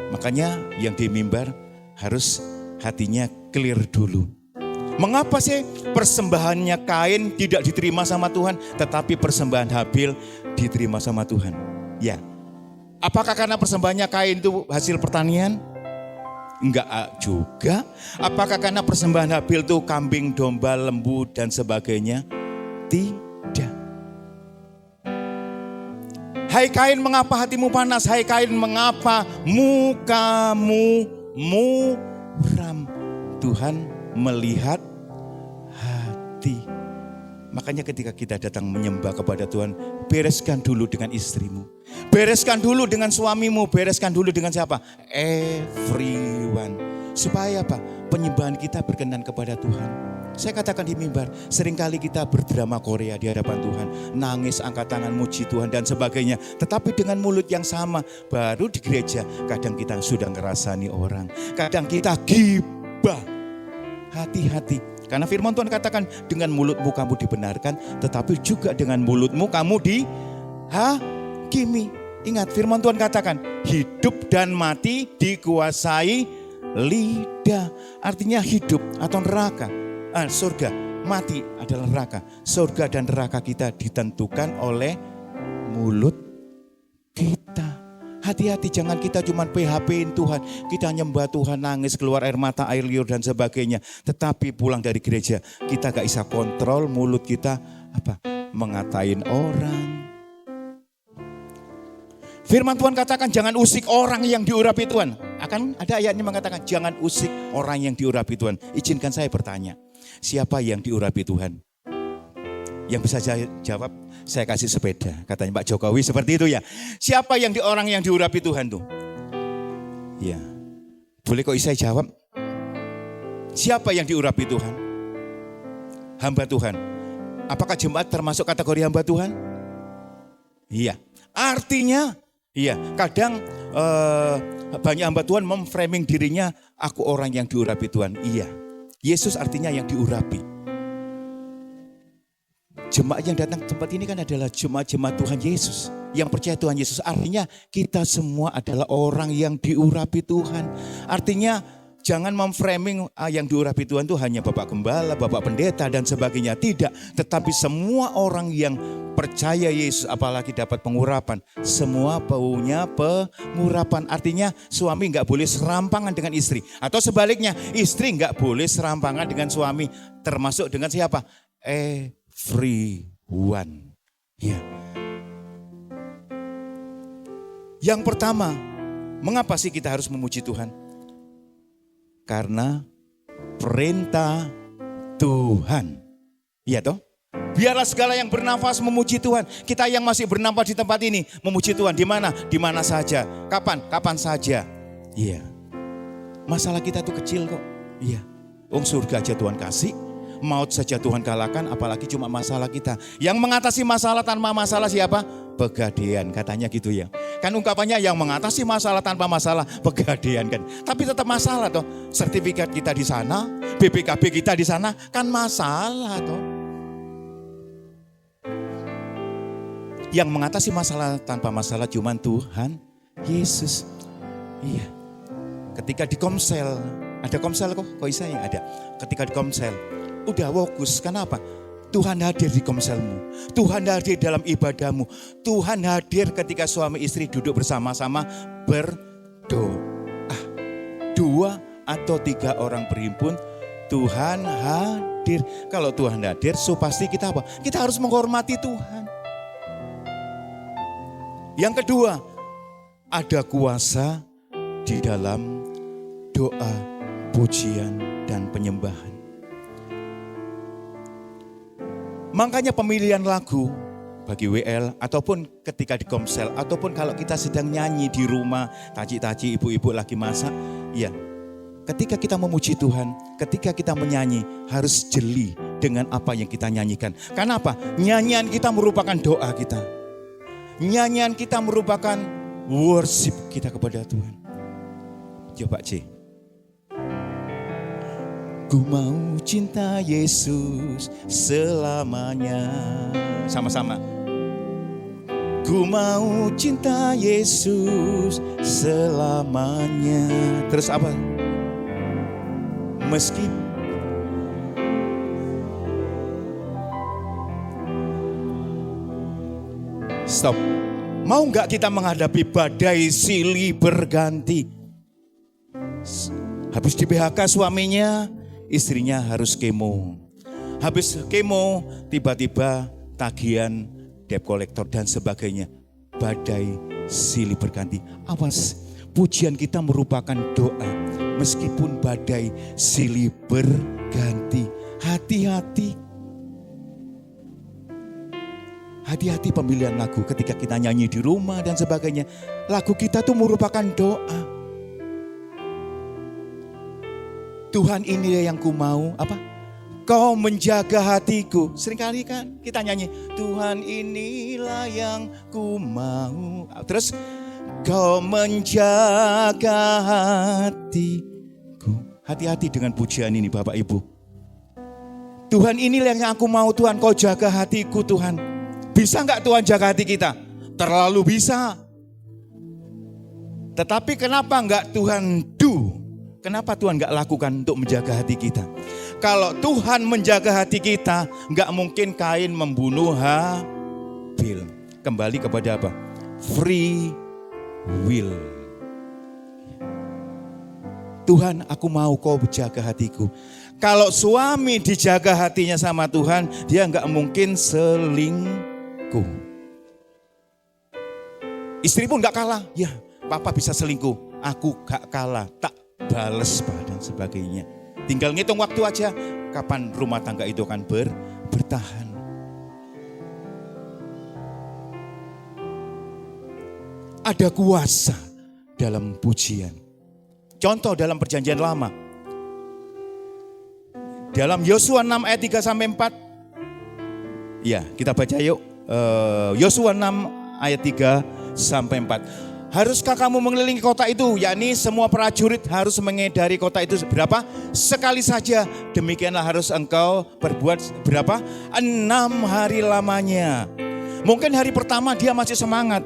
makanya yang di mimbar harus hatinya clear dulu. Mengapa sih persembahannya Kain tidak diterima sama Tuhan, tetapi persembahan Habil diterima sama Tuhan? Ya, apakah karena persembahannya Kain itu hasil pertanian? Enggak juga. Apakah karena persembahan Habil itu kambing, domba, lembu dan sebagainya? Tidak. Hai Kain, mengapa hatimu panas? Hai Kain, mengapa mukamu muram? Tuhan melihat hati. Makanya ketika kita datang menyembah kepada Tuhan, bereskan dulu dengan istrimu. Bereskan dulu dengan suamimu. Bereskan dulu dengan siapa? Everyone. Supaya apa? Penyembahan kita berkenan kepada Tuhan. Saya katakan di mimbar, seringkali kita berdrama Korea di hadapan Tuhan. Nangis, angkat tangan, muji Tuhan dan sebagainya. Tetapi dengan mulut yang sama, baru di gereja kadang kita sudah ngerasani orang. Kadang kita gibah. Hati-hati. Karena firman Tuhan katakan, dengan mulutmu kamu dibenarkan, tetapi juga dengan mulutmu kamu dihakimi. Ingat firman Tuhan katakan, hidup dan mati dikuasai lidah. Artinya hidup atau neraka. Surga, mati adalah neraka. Surga dan neraka kita ditentukan oleh mulut kita. Hati-hati, jangan kita cuma PHP-in Tuhan. Kita nyembah Tuhan, nangis, keluar air mata, air liur dan sebagainya. Tetapi pulang dari gereja, kita gak bisa kontrol mulut kita mengatain orang. Firman Tuhan katakan jangan usik orang yang diurapi Tuhan. Akan ada ayatnya mengatakan jangan usik orang yang diurapi Tuhan. Izinkan saya bertanya. Siapa yang diurapi Tuhan? Yang bisa saya jawab, saya kasih sepeda. Katanya Pak Jokowi seperti itu ya. Siapa orang yang diurapi Tuhan tuh? Ya. Boleh kok saya jawab? Siapa yang diurapi Tuhan? Hamba Tuhan. Apakah jemaat termasuk kategori hamba Tuhan? Iya. Artinya, iya. Kadang banyak hamba Tuhan memframing dirinya, aku orang yang diurapi Tuhan. Iya. Yesus artinya yang diurapi. Jemaat yang datang ke tempat ini kan adalah jemaat-jemaat Tuhan Yesus. yang percaya Tuhan Yesus. Artinya kita semua adalah orang yang diurapi Tuhan. Artinya jangan memframing yang diurapi Tuhan itu hanya Bapak Gembala, Bapak Pendeta dan sebagainya. Tidak, tetapi semua orang yang percaya Yesus apalagi dapat pengurapan. Semua punya pengurapan. Artinya suami nggak boleh serampangan dengan istri. Atau sebaliknya, istri nggak boleh serampangan dengan suami. Termasuk dengan siapa? Everyone. Ya. Yang pertama, mengapa sih kita harus memuji Tuhan? Karena perintah Tuhan. Iya toh? Biarlah segala yang bernafas memuji Tuhan. Kita yang masih bernafas di tempat ini memuji Tuhan. Di mana? Di mana saja. Kapan? Kapan saja. Iya. Masalah kita tuh kecil kok. Iya. Surga aja Tuhan kasih. Maut saja Tuhan kalahkan, apalagi cuma masalah kita. Yang mengatasi masalah tanpa masalah siapa? Pegadaian, katanya gitu ya. Kan ungkapannya yang mengatasi masalah tanpa masalah, pegadaian kan. Tapi tetap masalah toh. Sertifikat kita di sana, BPKB kita di sana, kan masalah toh. Yang mengatasi masalah tanpa masalah cuma Tuhan Yesus. Iya. Ketika di Komsel, ada Komsel kok bisa ya ada. Ketika di Komsel, udah fokus, kenapa? Tuhan hadir di komselmu, Tuhan hadir dalam ibadahmu, Tuhan hadir ketika suami istri duduk bersama-sama berdoa. 2 atau 3 orang berhimpun, Tuhan hadir. Kalau Tuhan hadir, so pasti kita apa? Kita harus menghormati Tuhan. Yang kedua, ada kuasa di dalam doa, pujian, dan penyembahan. Makanya pemilihan lagu bagi WL ataupun ketika di Komsel ataupun kalau kita sedang nyanyi di rumah, taci-taci ibu-ibu lagi masak, ya. Ketika kita memuji Tuhan, ketika kita menyanyi harus jeli dengan apa yang kita nyanyikan. Karena apa? Nyanyian kita merupakan doa kita. Nyanyian kita merupakan worship kita kepada Tuhan. Coba C. Ku mau cinta Yesus selamanya. Sama-sama. Ku mau cinta Yesus selamanya. Terus apa? Meski stop. Mau nggak kita menghadapi badai silih berganti? Habis di PHK suaminya, istrinya harus kemo. Habis kemo, tiba-tiba tagihan debt collector dan sebagainya. Badai silih berganti. Awas, pujian kita merupakan doa. Meskipun badai silih berganti. Hati-hati. Hati-hati pemilihan lagu ketika kita nyanyi di rumah dan sebagainya. Lagu kita tuh merupakan doa. Tuhan inilah yang ku mau, apa? Kau menjaga hatiku. Seringkali kan kita nyanyi, Tuhan inilah yang ku mau. Terus, kau menjaga hatiku. Hati-hati dengan pujian ini Bapak Ibu. Tuhan inilah yang aku mau Tuhan, kau jaga hatiku Tuhan. Bisa enggak Tuhan jaga hati kita? Terlalu bisa. Tetapi kenapa enggak Tuhan do? Kenapa Tuhan enggak lakukan untuk menjaga hati kita? Kalau Tuhan menjaga hati kita, enggak mungkin Kain membunuh Habil. Kembali kepada apa? Free will. Tuhan, aku mau kau jaga hatiku. Kalau suami dijaga hatinya sama Tuhan, dia enggak mungkin selingkuh. Istri pun enggak kalah. Ya, papa bisa selingkuh. Aku enggak kalah, tak bales dan sebagainya. Tinggal ngitung waktu aja kapan rumah tangga itu akan bertahan. Ada kuasa dalam pujian. Contoh dalam perjanjian lama. Dalam Yosua 6 ayat 3 sampai 4. Ya, kita baca yuk. Yosua 6 ayat 3 sampai 4. Haruskah kamu mengelilingi kota itu? Yakni semua prajurit harus mengedari kota itu berapa? Sekali saja. Demikianlah harus engkau perbuat berapa? 6 hari lamanya. Mungkin hari pertama dia masih semangat.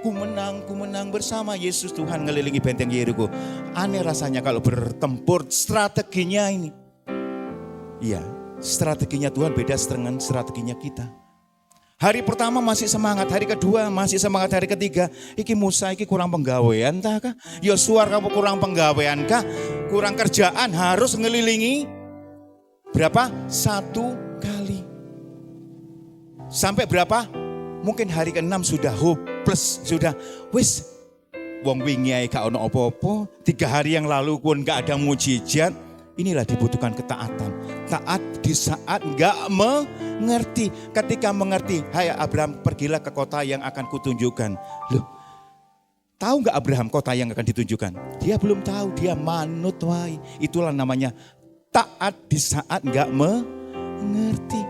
Ku menang bersama Yesus Tuhan ngelilingi benteng Yeriko. Aneh rasanya kalau bertempur strateginya ini. Iya, strateginya Tuhan beda dengan strateginya kita. Hari pertama masih semangat, hari kedua masih semangat, hari ketiga iki Musa iki kurang penggawean tah kah? Yosua kamu kurang penggawean kah? Kurang kerjaan harus ngelilingi berapa? 1 kali. Sampai berapa? Mungkin hari ke-6 sudah hopeless, sudah wis wong wingi ae gak ono apa-apa, 3 hari yang lalu pun gak ada mujizat. Inilah dibutuhkan ketaatan. Taat di saat gak mengerti. Ketika mengerti, hai Abraham pergilah ke kota yang akan kutunjukkan. Loh, tahu gak Abraham kota yang akan ditunjukkan? Dia belum tahu, dia manut wae. Itulah namanya taat di saat gak mengerti.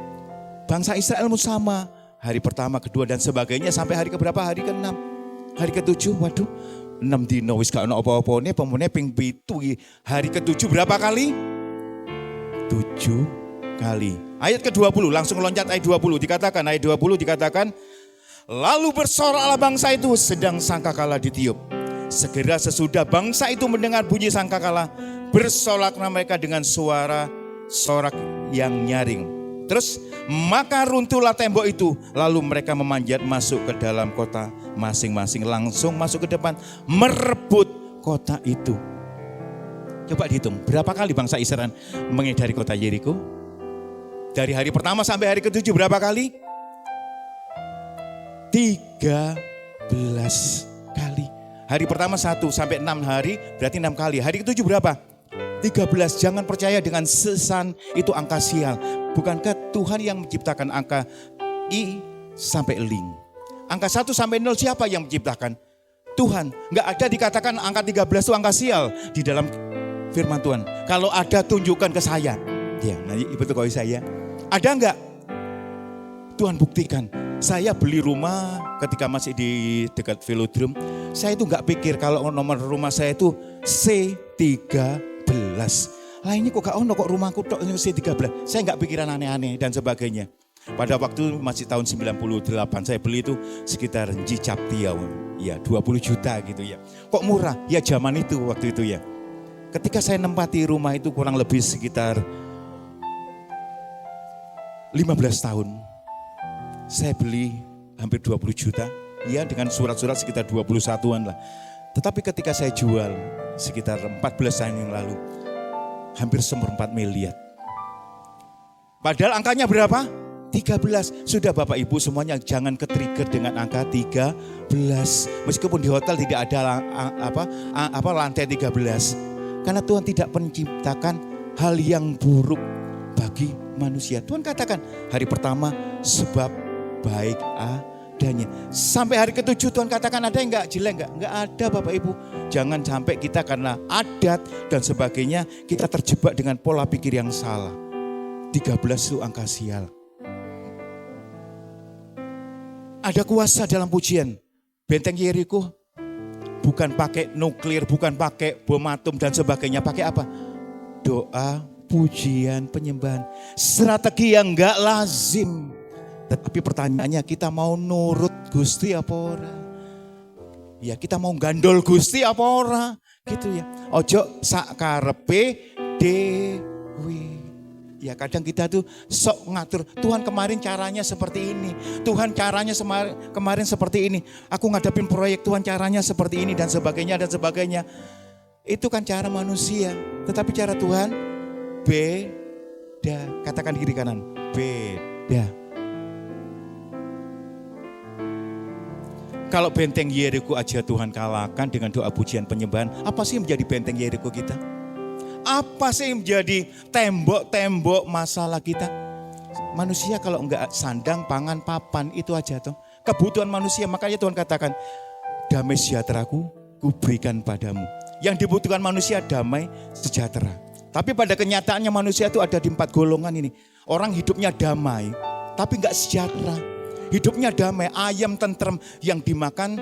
Bangsa Israel sama. Hari pertama, kedua dan sebagainya sampai hari keberapa? Hari ke-6. Hari ke-7, waduh 6 dino wis gak ono apa-apane pemune ping 7. Hari ke-7 berapa kali? 7 kali. Ayat ke-20 langsung loncat ayat 20 dikatakan, ayat 20 dikatakan, lalu bersoraklah bangsa itu sedang sangkakala ditiup. Segera sesudah bangsa itu mendengar bunyi sangkakala, bersoraklah mereka dengan suara sorak yang nyaring. Terus maka runtuhlah tembok itu, lalu mereka memanjat masuk ke dalam kota masing-masing, langsung masuk ke depan merebut kota itu. Coba dihitung berapa kali bangsa Israel mengedari kota Yeriko? Dari hari pertama sampai hari ke-7 berapa kali? 13 kali. Hari pertama 1 sampai 6 hari berarti 6 kali. Hari ke-7 berapa? 13. Jangan percaya dengan sesan itu angka sial. Bukankah Tuhan yang menciptakan angka I sampai ling? Angka 1 sampai 0 siapa yang menciptakan? Tuhan. Enggak ada dikatakan angka 13 itu angka sial di dalam firman Tuhan. Kalau ada tunjukkan ke saya. Ya, nanti ibu tuh saya. Ada enggak? Tuhan buktikan. Saya beli rumah ketika masih di dekat velodrome. Saya itu enggak pikir kalau nomor rumah saya itu C13. Lah ini kok gak ono kok rumahku tok C13. Saya enggak pikiran aneh-aneh dan sebagainya. Pada waktu masih tahun 98 saya beli itu sekitar Cicap Tiau. Ya 20 juta gitu ya. Kok murah? Ya zaman itu waktu itu ya. Ketika saya nempati rumah itu kurang lebih sekitar 15 tahun. Saya beli hampir 20 juta. Ya dengan surat-surat sekitar 21-an lah. Tetapi ketika saya jual sekitar 14 tahun yang lalu. Hampir seperempat miliar. Padahal angkanya berapa? 13. Sudah Bapak Ibu semuanya jangan ke-trigger dengan angka 13. Meskipun di hotel tidak ada lantai 13. Karena Tuhan tidak menciptakan hal yang buruk bagi manusia. Tuhan katakan hari pertama sebab baik adanya. Sampai hari ke-7 Tuhan katakan ada yang enggak jelek enggak? Enggak ada Bapak Ibu. Jangan sampai kita karena adat dan sebagainya kita terjebak dengan pola pikir yang salah. 13 itu angka sial. Ada kuasa dalam pujian. Benteng Yeriko bukan pakai nuklir, bukan pakai bom atom dan sebagainya. Pakai apa? Doa, pujian, penyembahan. Strategi yang enggak lazim. Tapi pertanyaannya kita mau nurut Gusti apa ora? Ya kita mau gandol Gusti apa ora? Gitu ya. Ojo sak karepe dewe. Ya kadang kita tuh sok ngatur. Tuhan kemarin caranya seperti ini. Tuhan caranya kemarin seperti ini. Aku ngadapin proyek Tuhan caranya seperti ini dan sebagainya dan sebagainya. Itu kan cara manusia. Tetapi cara Tuhan beda. Katakan kiri kanan. Beda. Kalau benteng Yeriko aja Tuhan kalahkan dengan doa pujian penyembahan. Apa sih yang menjadi benteng Yeriko kita? Apa sih yang menjadi tembok-tembok masalah kita? Manusia kalau enggak sandang, pangan, papan itu aja toh. Kebutuhan manusia, makanya Tuhan katakan damai sejahteraku kuberikan padamu. Yang dibutuhkan manusia damai sejahtera. Tapi pada kenyataannya manusia itu ada di 4 golongan ini. Orang hidupnya damai tapi enggak sejahtera. Hidupnya damai, ayam tentrem yang dimakan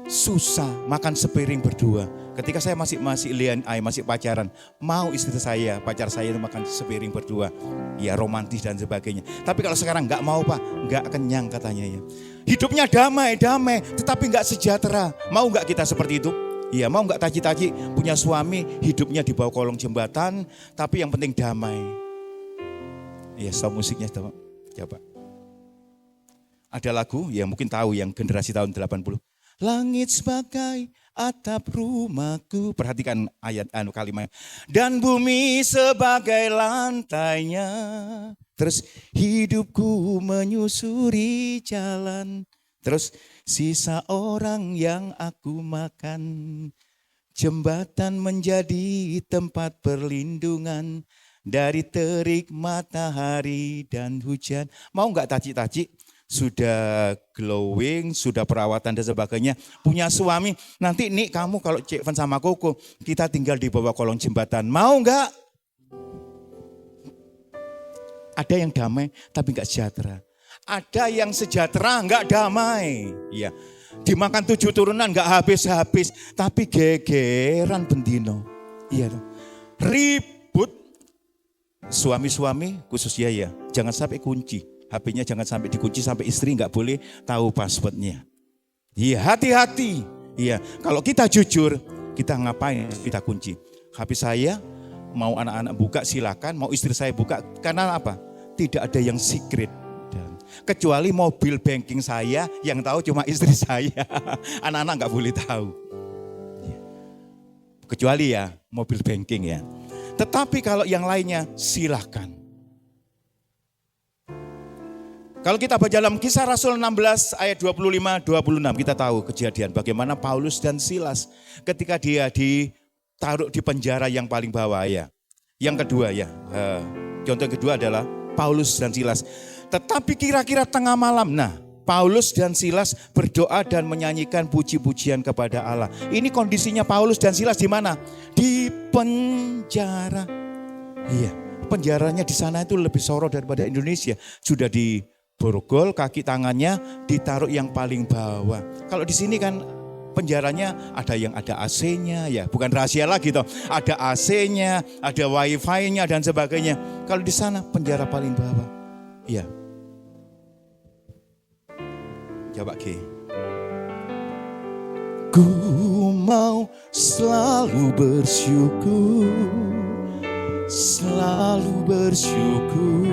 susah makan sepiring berdua. Ketika saya masih masih pacaran, mau istri saya, pacar saya itu makan sepiring berdua. Ya romantis dan sebagainya. Tapi kalau sekarang nggak mau Pak, nggak kenyang katanya ya. Hidupnya damai, tetapi nggak sejahtera. Mau nggak kita seperti itu? Iya, mau nggak taji-taji punya suami, hidupnya di bawah kolong jembatan, tapi yang penting damai. Iya, stop musiknya coba. Ada lagu yang mungkin tahu yang generasi tahun 80. Langit sebagai atap rumahku. Perhatikan ayat kalimat. Dan bumi sebagai lantainya. Terus hidupku menyusuri jalan. Terus sisa orang yang aku makan. Jembatan menjadi tempat perlindungan dari terik matahari dan hujan. Mau nggak taci-taci? Sudah glowing, sudah perawatan dan sebagainya, punya suami, nanti nih kamu kalau Cik Van sama Koko, kita tinggal di bawah kolong jembatan, mau enggak? Ada yang damai tapi enggak sejahtera. Ada yang sejahtera enggak damai. Iya. Dimakan 7 turunan enggak habis-habis, tapi gegeran bendino. Iya dong. Ribut. Suami-suami khususnya ya, jangan sampai kunci. HP-nya jangan sampai dikunci sampai istri nggak boleh tahu passwordnya. Iya, hati-hati. Iya, kalau kita jujur, kita ngapain? Kita kunci. HP saya mau anak-anak buka silakan, mau istri saya buka. Karena apa? Tidak ada yang secret. Kecuali mobil banking saya yang tahu cuma istri saya. Anak-anak nggak boleh tahu. Kecuali ya mobil banking ya. Tetapi kalau yang lainnya silakan. Kalau kita baca dalam Kisah Rasul 16 ayat 25-26, kita tahu kejadian bagaimana Paulus dan Silas ketika dia ditaruh di penjara yang paling bawah ya. Yang kedua ya, contoh yang kedua adalah Paulus dan Silas. Tetapi kira-kira tengah malam, Paulus dan Silas berdoa dan menyanyikan puji-pujian kepada Allah. Ini kondisinya Paulus dan Silas di mana? Di penjara. Iya, penjaranya di sana itu lebih sorot daripada Indonesia. Sudah di borgol, kaki tangannya ditaruh yang paling bawah. Kalau di sini kan penjaranya ada yang ada AC-nya ya, bukan rahasia lagi toh. Ada AC-nya, ada wifi-nya dan sebagainya. Kalau di sana penjara paling bawah. Iya. Coba Ki. Ku mau selalu bersyukur. Selalu bersyukur.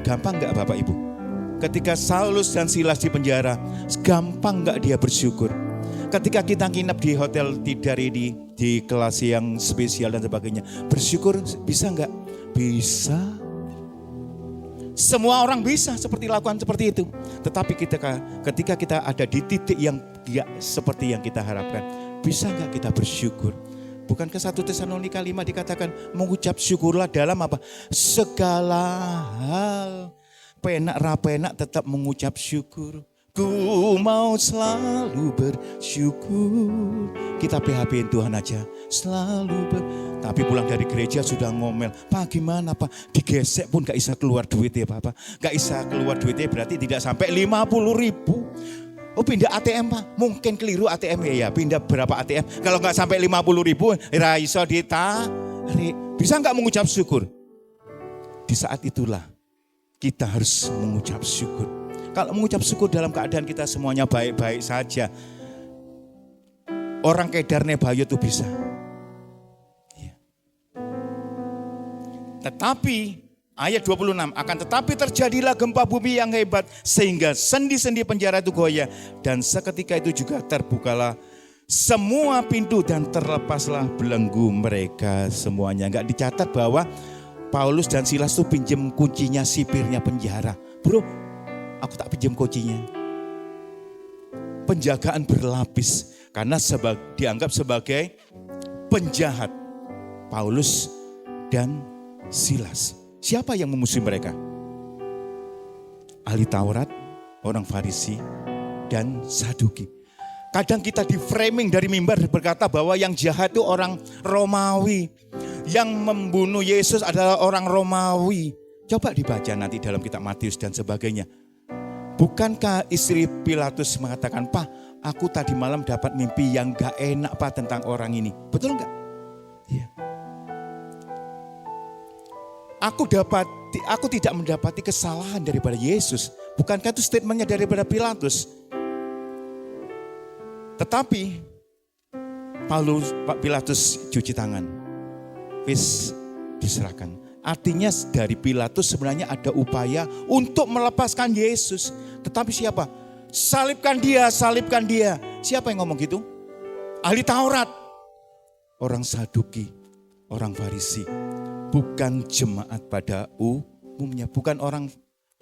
Gampang gak Bapak Ibu? Ketika Saulus dan Silas di penjara, gampang gak dia bersyukur? Ketika kita nginep di hotel tidak di kelas yang spesial dan sebagainya, bersyukur bisa gak? Bisa. Semua orang bisa seperti lakukan seperti itu. Tetapi ketika kita ada di titik yang tidak seperti yang kita harapkan, bisa gak kita bersyukur? Bukankah 1 Tesalonika 5 dikatakan mengucap syukurlah dalam apa? Segala hal. Penak rapenak tetap mengucap syukur. Ku mau selalu bersyukur. Kita PHP-in Tuhan aja. Tapi pulang dari gereja sudah ngomel. Pak gimana Pak? Digesek pun gak bisa keluar duit ya Pak. Gak bisa keluar duitnya berarti tidak sampai 50.000. Oh pindah ATM Pak. Mungkin keliru ATM ya. Pindah berapa ATM. Kalau gak sampai 50.000. Raiso ditarik. Bisa gak mengucap syukur? Di saat itulah kita harus mengucap syukur. Kalau mengucap syukur dalam keadaan kita semuanya baik-baik saja. Orang kedarnya bayu itu bisa. Ya. Tetapi ayat 26, akan tetapi terjadilah gempa bumi yang hebat sehingga sendi-sendi penjara itu goyah. Dan seketika itu juga terbukalah semua pintu dan terlepaslah belenggu mereka semuanya. Enggak dicatat bahwa Paulus dan Silas tuh pinjem kuncinya sipirnya penjara. Bro, aku tak pinjem kuncinya. Penjagaan berlapis karena dianggap sebagai penjahat. Paulus dan Silas. Siapa yang memusuhi mereka? Ahli Taurat, orang Farisi, dan Saduki. Kadang kita di framing dari mimbar berkata bahwa yang jahat itu orang Romawi. Yang membunuh Yesus adalah orang Romawi. Coba dibaca nanti dalam kitab Matius dan sebagainya. Bukankah istri Pilatus mengatakan, Pak, aku tadi malam dapat mimpi yang gak enak Pak tentang orang ini. Betul enggak? Iya. Aku tidak mendapati kesalahan daripada Yesus. Bukankah itu statementnya daripada Pilatus? Tetapi Pak Pilatus cuci tangan. Wis diserahkan. Artinya dari Pilatus sebenarnya ada upaya untuk melepaskan Yesus. Tetapi siapa? Salibkan dia, salibkan dia. Siapa yang ngomong gitu? Ahli Taurat. Orang Saduki, orang Farisi. Bukan jemaat pada umumnya, bukan orang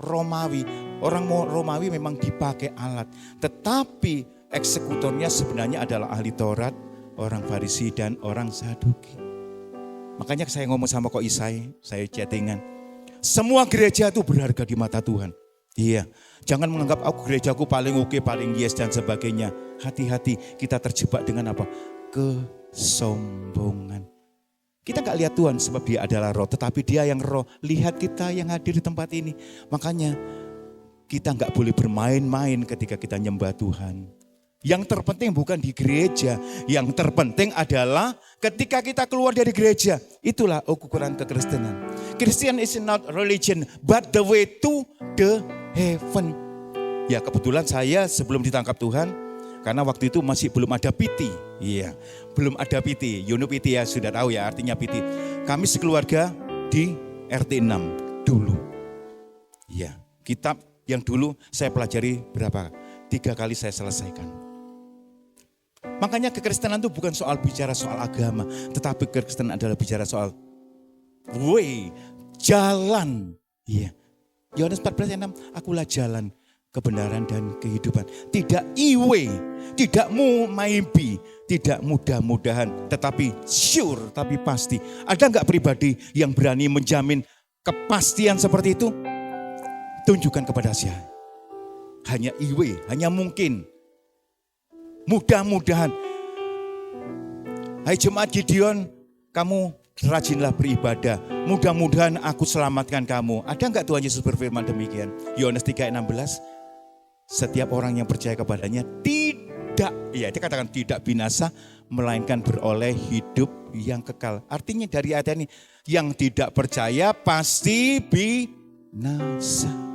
Romawi. Orang Romawi memang dipakai alat. Tetapi eksekutornya sebenarnya adalah ahli Taurat, orang Farisi dan orang Saduki. Makanya saya ngomong sama Kok Isai, saya chattingan. Semua gereja itu berharga di mata Tuhan. Iya, jangan menganggap gerejaku paling oke, paling yes dan sebagainya. Hati-hati, kita terjebak dengan apa? Kesombongan. Kita gak lihat Tuhan sebab dia adalah roh, tetapi dia yang roh. Lihat kita yang hadir di tempat ini. Makanya kita gak boleh bermain-main ketika kita nyembah Tuhan. Yang terpenting bukan di gereja, yang terpenting adalah ketika kita keluar dari gereja. Itulah ukuran kekristenan. Christian is not religion, but the way to the heaven. Ya kebetulan saya sebelum ditangkap Tuhan, karena waktu itu masih belum ada PT. Iya, belum ada PT. Yuno PT ya sudah tahu ya artinya PT. Kami sekeluarga di RT 6 dulu. Iya, kitab yang dulu saya pelajari berapa? 3 kali saya selesaikan. Makanya kekristenan itu bukan soal bicara soal agama, tetapi kekristenan adalah bicara soal way, jalan. Iya. Yohanes 14:6, akulah jalan, kebenaran dan kehidupan. Tidak iwe, tidak maybe, tidak mudah-mudahan, tetapi sure, tapi pasti. Ada enggak pribadi yang berani menjamin kepastian seperti itu? Tunjukkan kepada saya. Hanya iwe, hanya mungkin. Mudah-mudahan. Hai jemaat Gideon, kamu rajinlah beribadah. Mudah-mudahan aku selamatkan kamu. Ada enggak Tuhan Yesus berfirman demikian? Yohanes 3:16. Setiap orang yang percaya kepadanya tidak, ya dia katakan tidak binasa, melainkan beroleh hidup yang kekal. Artinya dari ayat ini, yang tidak percaya pasti binasa.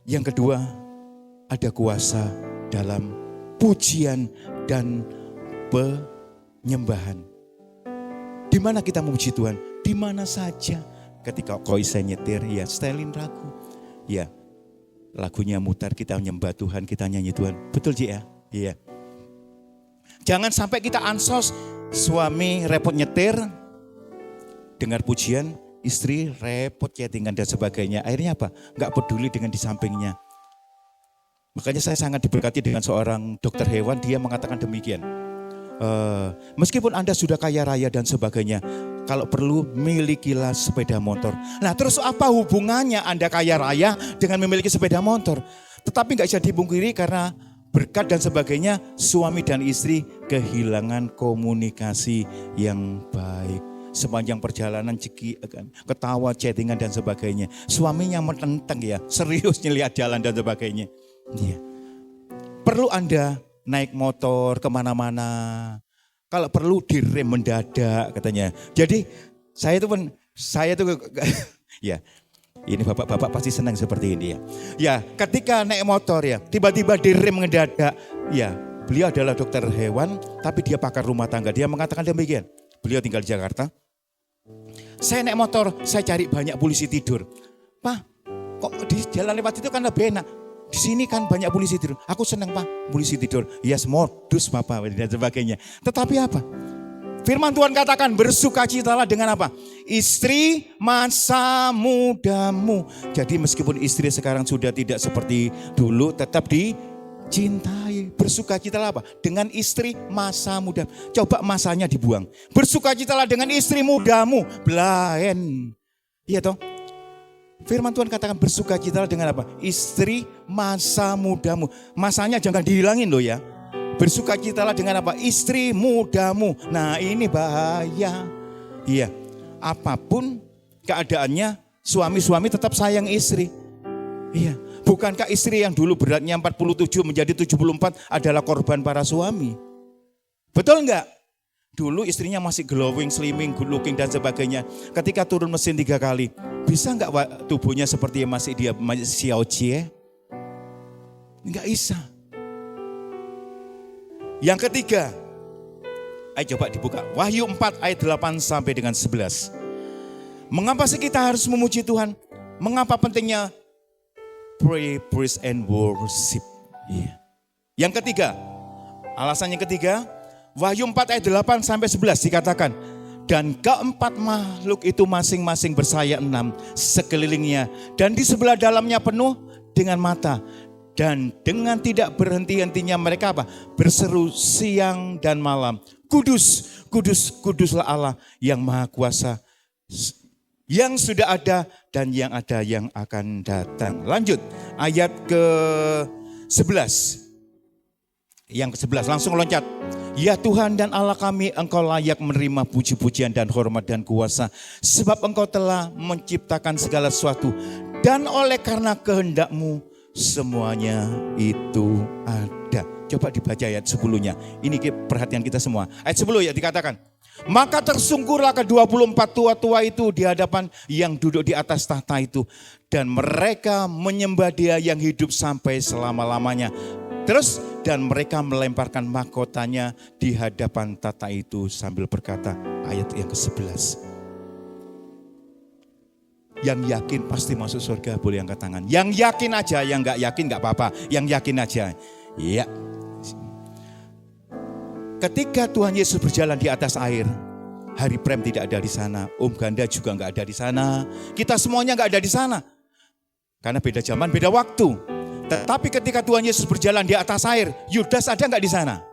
Yang kedua, ada kuasa dalam pujian dan penyembahan. Di mana kita memuji Tuhan? Di mana saja. Ketika Koisai nyetir, ya setelin lagu. Ya, lagunya mutar, kita menyembah Tuhan, kita nyanyi Tuhan. Betul Ji ya? Iya. Jangan sampai kita ansos, suami repot nyetir, dengar pujian, istri repot chattingan dan sebagainya. Akhirnya apa? Enggak peduli dengan di sampingnya. Makanya saya sangat diberkati dengan seorang dokter hewan, dia mengatakan demikian. Meskipun Anda sudah kaya raya dan sebagainya, kalau perlu milikilah sepeda motor. Nah terus apa hubungannya Anda kaya raya dengan memiliki sepeda motor? Tetapi gak bisa dipungkiri karena berkat dan sebagainya, suami dan istri kehilangan komunikasi yang baik. Sepanjang perjalanan ketawa, chattingan dan sebagainya. Suaminya mententeng ya, serius lihat jalan dan sebagainya. Ya. Perlu Anda naik motor kemana-mana. Kalau perlu direm mendadak katanya. Jadi saya tuh ya ini bapak-bapak pasti senang seperti ini ya. Ya ketika naik motor ya tiba-tiba direm mendadak. Ya beliau adalah dokter hewan tapi dia pakar rumah tangga. Dia mengatakan demikian. Beliau tinggal di Jakarta. Saya naik motor, saya cari banyak polisi tidur. Pak, kok di jalan lewat itu kan lebih enak. Di sini kan banyak polisi tidur. Aku senang Pak, polisi tidur. Yes, modus Bapak dan sebagainya. Tetapi apa? Firman Tuhan katakan bersukacitalah dengan apa? Istri masa mudamu. Jadi meskipun istri sekarang sudah tidak seperti dulu, tetap dicintai. Bersukacitalah apa? Dengan istri masa muda. Coba masanya dibuang. Bersukacitalah dengan istri mudamu. Belaen. Iya toh? Firman Tuhan katakan bersukacitalah dengan apa? Istri masa mudamu. Masanya jangan dihilangin loh ya. Bersukacitalah dengan apa? Istri mudamu. Nah ini bahaya. Iya. Apapun keadaannya Suami-suami tetap sayang istri. Iya, bukankah istri yang dulu beratnya 47 menjadi 74 adalah korban para suami? Betul enggak? Dulu istrinya masih glowing, slimming, good looking dan sebagainya. Ketika turun mesin 3 kali, bisa enggak tubuhnya seperti yang dia masih Xiao Jie? Enggak bisa. Yang ketiga, ayo coba dibuka. Wahyu 4 ayat 8 sampai dengan 11. Mengapa sih kita harus memuji Tuhan? Mengapa pentingnya pray, praise, and worship? Iya. Yang ketiga, alasan yang ketiga, Wahyu 4 ayat 8 sampai 11 dikatakan, dan keempat makhluk itu masing-masing bersayap 6 sekelilingnya, dan di sebelah dalamnya penuh dengan mata. Dan dengan tidak berhenti-hentinya mereka apa? Berseru siang dan malam. Kudus, kudus, kuduslah Allah yang maha kuasa, yang sudah ada dan yang ada yang akan datang. Lanjut, ayat ke-11. Yang ke-11, langsung loncat. Ya Tuhan dan Allah kami, Engkau layak menerima puji-pujian dan hormat dan kuasa. Sebab Engkau telah menciptakan segala sesuatu. Dan oleh karena kehendak-Mu, semuanya itu ada. Coba dibaca ayat 10-nya. Ini perhatian kita semua. Ayat 10 ya dikatakan. Maka tersungkurlah ke-24 tua-tua itu di hadapan yang duduk di atas tahta itu. Dan mereka menyembah Dia yang hidup sampai selama-lamanya. Terus, dan mereka melemparkan mahkotanya di hadapan tahta itu sambil berkata, ayat yang ke-11. Yang yakin pasti masuk surga, boleh angkat tangan. Yang yakin aja, yang gak yakin gak apa-apa. Yang yakin aja. Iya. Ketika Tuhan Yesus berjalan di atas air, Hari Prem tidak ada di sana, Om Ganda juga gak ada di sana, kita semuanya gak ada di sana. Karena beda zaman, beda waktu. Tetapi ketika Tuhan Yesus berjalan di atas air, Yudas ada gak di sana?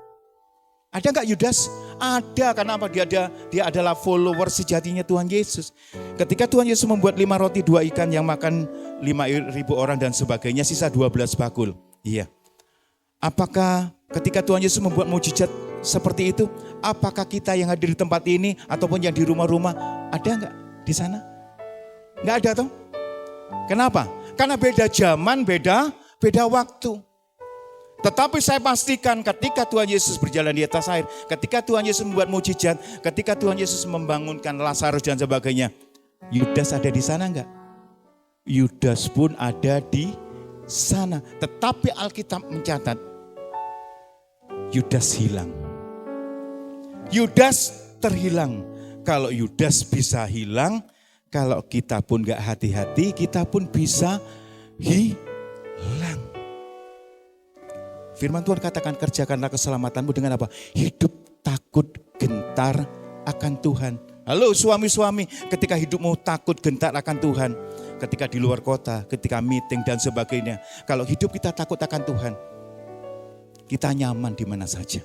Ada gak Yudas? Ada, karena apa? Dia adalah follower sejatinya Tuhan Yesus. Ketika Tuhan Yesus membuat 5 roti 2 ikan yang makan 5.000 orang dan sebagainya, sisa 12 bakul. Iya. Apakah ketika Tuhan Yesus membuat mujizat seperti itu, apakah kita yang hadir di tempat ini ataupun yang di rumah-rumah ada enggak di sana? Enggak ada toh? Kenapa? Karena beda zaman, beda waktu. Tetapi saya pastikan ketika Tuhan Yesus berjalan di atas air, ketika Tuhan Yesus membuat mujizat, ketika Tuhan Yesus membangunkan Lazarus dan sebagainya, Yudas ada di sana enggak? Yudas pun ada di sana. Tetapi Alkitab mencatat, Yudas hilang. Yudas terhilang. Kalau Yudas bisa hilang, kalau kita pun enggak hati-hati, kita pun bisa hilang. Firman Tuhan katakan, kerjakanlah keselamatanmu dengan apa? Hidup takut gentar akan Tuhan. Halo suami-suami, ketika hidupmu takut gentar akan Tuhan, ketika di luar kota, ketika meeting dan sebagainya, kalau hidup kita takut akan Tuhan, kita nyaman di mana saja.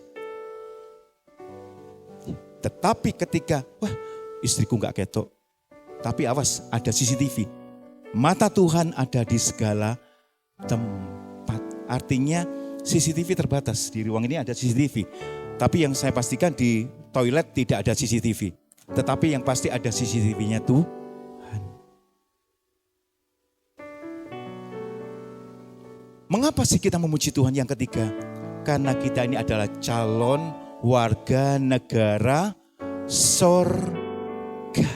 Tetapi ketika, wah istriku gak ketok, tapi awas ada CCTV. Mata Tuhan ada di segala tempat. Artinya CCTV terbatas, di ruang ini ada CCTV. Tapi yang saya pastikan di toilet tidak ada CCTV. Tetapi yang pasti ada CCTV-nya Tuhan. Mengapa sih kita memuji Tuhan yang ketiga? Karena kita ini adalah calon warga negara sorga.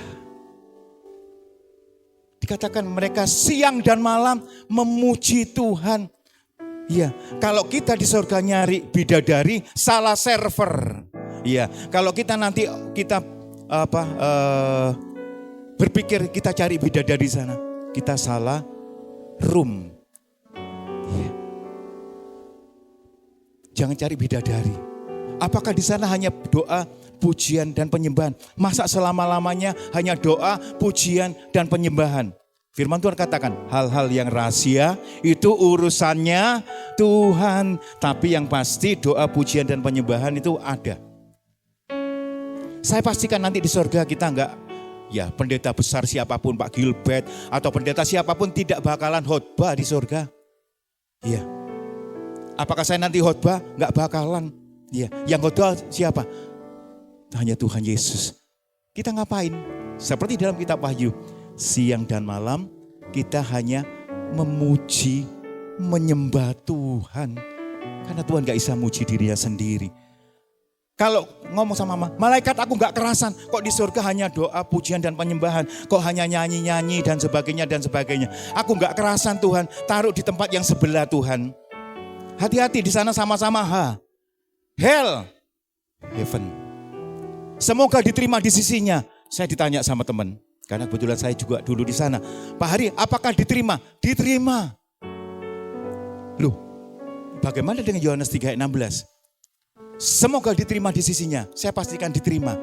Dikatakan mereka siang dan malam memuji Tuhan. Iya, kalau kita di surga nyari bidadari, salah server. Iya, kalau kita nanti berpikir kita cari bidadari sana, kita salah room. Iya. Jangan cari bidadari. Apakah di sana hanya doa, pujian dan penyembahan? Masa selama-lamanya hanya doa, pujian dan penyembahan? Firman Tuhan katakan, hal-hal yang rahasia itu urusannya Tuhan. Tapi yang pasti doa, pujian dan penyembahan itu ada. Saya pastikan nanti di surga kita enggak, ya pendeta besar siapapun, Pak Gilbert atau pendeta siapapun tidak bakalan khotbah di surga. Iya. Apakah saya nanti khotbah? Enggak bakalan. Iya. Yang khotbah siapa? Hanya Tuhan Yesus. Kita ngapain? Seperti dalam kitab Wahyu. siang dan malam kita hanya memuji, menyembah Tuhan. Karena Tuhan gak bisa muji dirinya sendiri. Kalau ngomong sama mama, malaikat aku gak kerasan. Kok di surga hanya doa, pujian dan penyembahan. Kok hanya nyanyi-nyanyi dan sebagainya dan sebagainya. Aku gak kerasan Tuhan, taruh di tempat yang sebelah Tuhan. Hati-hati di sana sama-sama hell, heaven. Semoga diterima di sisinya. Saya ditanya sama teman, karena kebetulan saya juga dulu di sana. Pak Hari, apakah diterima? Diterima. Loh, bagaimana dengan Yohanes 3 ayat 16? Semoga diterima di sisinya. Saya pastikan diterima.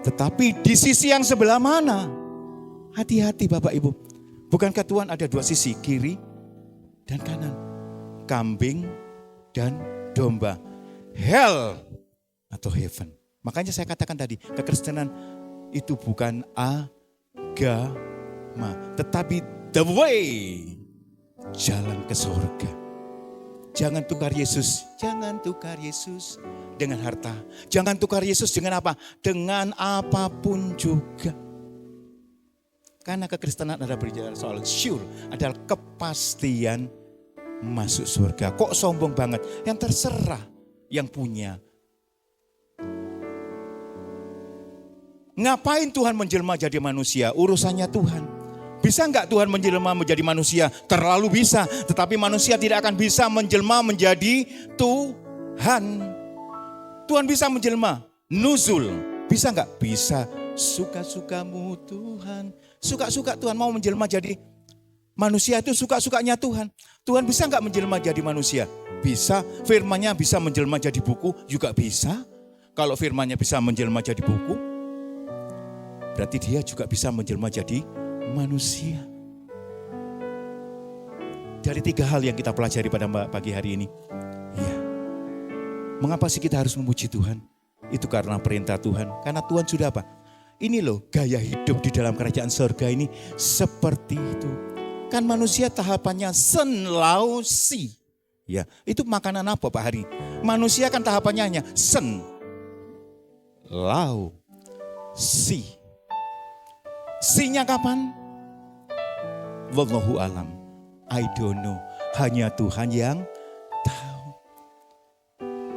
Tetapi di sisi yang sebelah mana? Hati-hati Bapak Ibu. Bukankah Tuhan ada dua sisi, kiri dan kanan? Kambing dan domba. Hell atau heaven. Makanya saya katakan tadi, kekristenan itu bukan agama, tetapi the way, jalan ke surga. Jangan tukar Yesus dengan harta. Jangan tukar Yesus dengan apa? Dengan apapun juga. Karena kekristenan adalah berbicara soal sure, adalah kepastian masuk surga. Kok sombong banget? Yang terserah yang punya. Ngapain Tuhan menjelma jadi manusia? Urusannya Tuhan. Bisa enggak Tuhan menjelma menjadi manusia? Terlalu bisa. Tetapi manusia tidak akan bisa menjelma menjadi Tuhan. Tuhan bisa menjelma. Nuzul. Bisa enggak? Bisa. Suka-sukamu Tuhan. Suka-suka Tuhan mau menjelma jadi manusia, itu suka-sukanya Tuhan. Tuhan bisa enggak menjelma jadi manusia? Bisa. Firman-Nya bisa menjelma jadi buku? Juga bisa. Kalau firman-Nya bisa menjelma jadi buku, berarti dia juga bisa menjelma jadi manusia. Dari 3 hal yang kita pelajari pada pagi hari ini. Ya. Mengapa sih kita harus memuji Tuhan? Itu karena perintah Tuhan. Karena Tuhan sudah apa? Ini loh gaya hidup di dalam kerajaan surga ini seperti itu. Kan manusia tahapannya sen, lau, si. Ya, itu makanan apa Pak Hari? Manusia kan tahapannya hanya sen, lau, si. Si-nya kapan? Wallahu alam. I don't know. Hanya Tuhan yang tahu.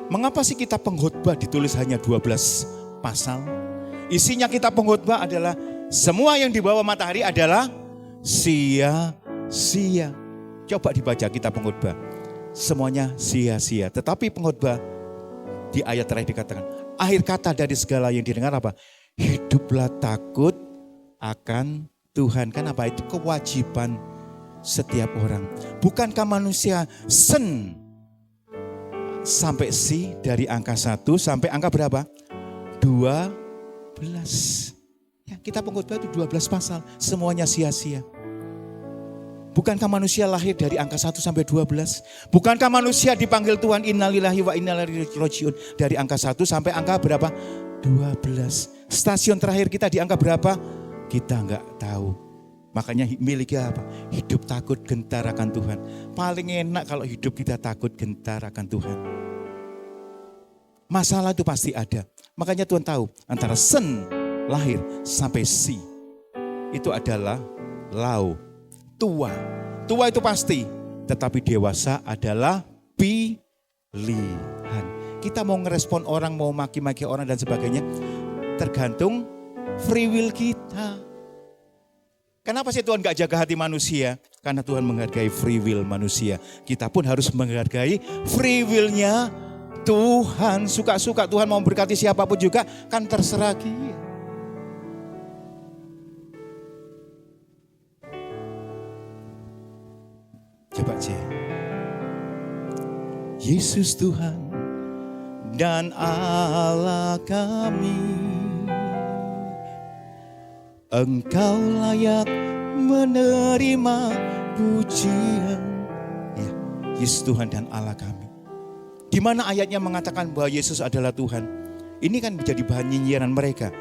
Mengapa sih kita pengkhotbah ditulis hanya 12 pasal? Isinya kita pengkhotbah adalah semua yang di bawah matahari adalah sia-sia. Coba dibaca kita pengkhotbah. Semuanya sia-sia. Tetapi pengkhotbah di ayat terakhir dikatakan, akhir kata dari segala yang didengar apa? Hiduplah takut akan Tuhan. Kan apa itu kewajiban setiap orang. Bukankah manusia sen sampai si dari angka 1 sampai angka berapa? 12. Ya, kita pengkhotbah itu 12 pasal. Semuanya sia-sia. Bukankah manusia lahir dari angka 1 sampai 12? Bukankah manusia dipanggil Tuhan innalillahi wa inna ilaihi rajiun dari angka 1 sampai angka berapa? 12. Stasiun terakhir kita di angka berapa? Kita enggak tahu. Makanya miliknya apa? Hidup takut gentar akan Tuhan. Paling enak kalau hidup kita takut gentar akan Tuhan. Masalah itu pasti ada. Makanya Tuhan tahu antara sen lahir sampai si. Itu adalah lau. Tua. Tua itu pasti. Tetapi dewasa adalah pilihan. Kita mau ngerespon orang, mau maki-maki orang dan sebagainya. Tergantung free will kita. Kenapa sih Tuhan gak jaga hati manusia? Karena Tuhan menghargai free will manusia. Kita pun harus menghargai free will-nya Tuhan. Suka-suka Tuhan mau berkati siapapun juga, kan terserah dia. Coba cek. Yesus Tuhan dan Allah kami, Engkau layak menerima pujian. Ya, Yesus Tuhan dan Allah kami. Di mana ayatnya mengatakan bahwa Yesus adalah Tuhan? Ini kan menjadi bahan nyinyiran mereka.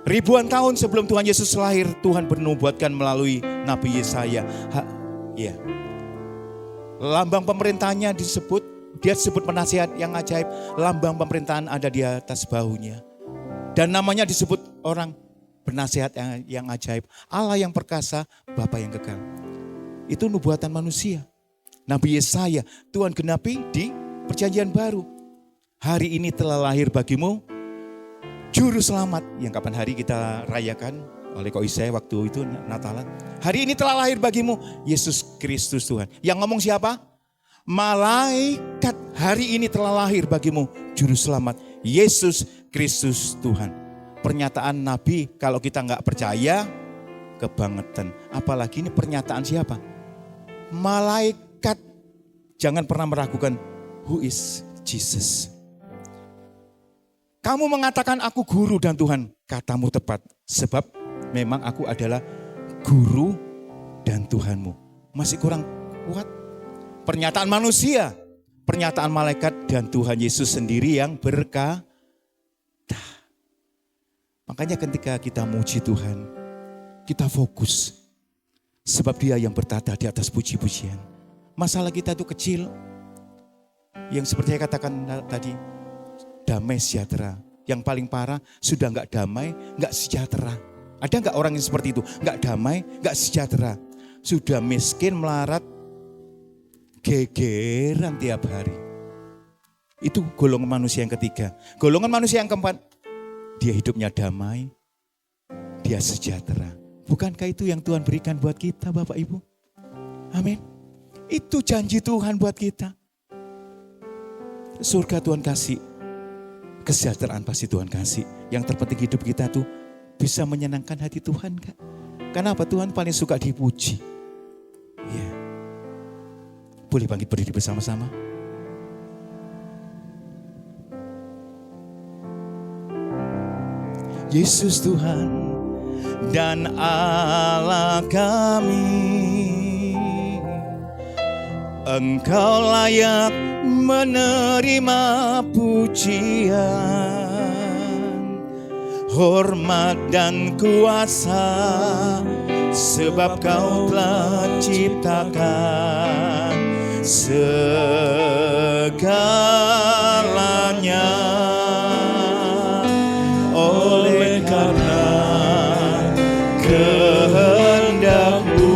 Ribuan tahun sebelum Tuhan Yesus lahir, Tuhan bernubuatkan melalui Nabi Yesaya. Ya. Lambang pemerintahnya disebut, dia disebut penasihat yang ajaib. Lambang pemerintahan ada di atas bahunya. Dan namanya disebut orang penasihat yang ajaib, Allah yang perkasa, Bapa yang kekal. Itu nubuatan manusia. Nabi Yesaya, Tuhan genapi di Perjanjian Baru. Hari ini telah lahir bagimu Juru Selamat, yang kapan hari kita rayakan oleh Ko Isai waktu itu Natalan. Hari ini telah lahir bagimu Yesus Kristus Tuhan. Yang ngomong siapa? Malaikat, hari ini telah lahir bagimu Juru Selamat Yesus Kristus Tuhan. Pernyataan Nabi, kalau kita nggak percaya, kebangetan. Apalagi ini pernyataan siapa? Malaikat. Jangan pernah meragukan, who is Jesus? Kamu mengatakan aku guru dan Tuhan, katamu tepat. Sebab memang aku adalah guru dan Tuhanmu. Masih kurang kuat? Pernyataan manusia, pernyataan malaikat dan Tuhan Yesus sendiri yang berkata. Makanya ketika kita muji Tuhan, kita fokus. Sebab Dia yang bertata di atas puji-pujian. Masalah kita itu kecil. Yang seperti saya katakan tadi, damai sejahtera. Yang paling parah sudah enggak damai, enggak sejahtera. Ada enggak orang yang seperti itu? Enggak damai, enggak sejahtera. Sudah miskin, melarat, gegeran tiap hari. Itu golongan manusia yang ketiga. Golongan manusia yang keempat, dia hidupnya damai, dia sejahtera. Bukankah itu yang Tuhan berikan buat kita, Bapak Ibu? Amin. Itu janji Tuhan buat kita. Surga Tuhan kasih, kesejahteraan pasti Tuhan kasih. Yang terpenting hidup kita tuh bisa menyenangkan hati Tuhan, Kak. Kenapa? Tuhan paling suka dipuji. Ya. Boleh bangkit berdiri bersama-sama. Yesus Tuhan dan Allah kami, Engkau layak menerima pujian, hormat dan kuasa, sebab Kau telah ciptakan segalanya. Oleh karena kehendak-Mu,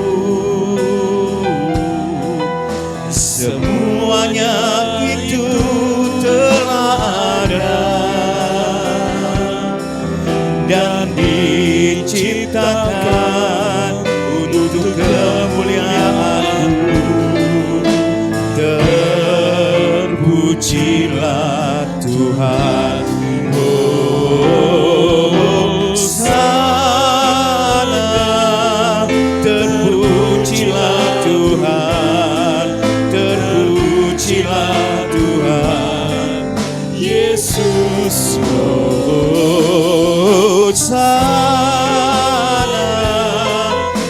semuanya itu telah ada dan diciptakan untuk kemuliaan-Mu. Terpujilah Tuhan. Terpujilah Tuhan, terpujilah Tuhan, Yesus Hosana.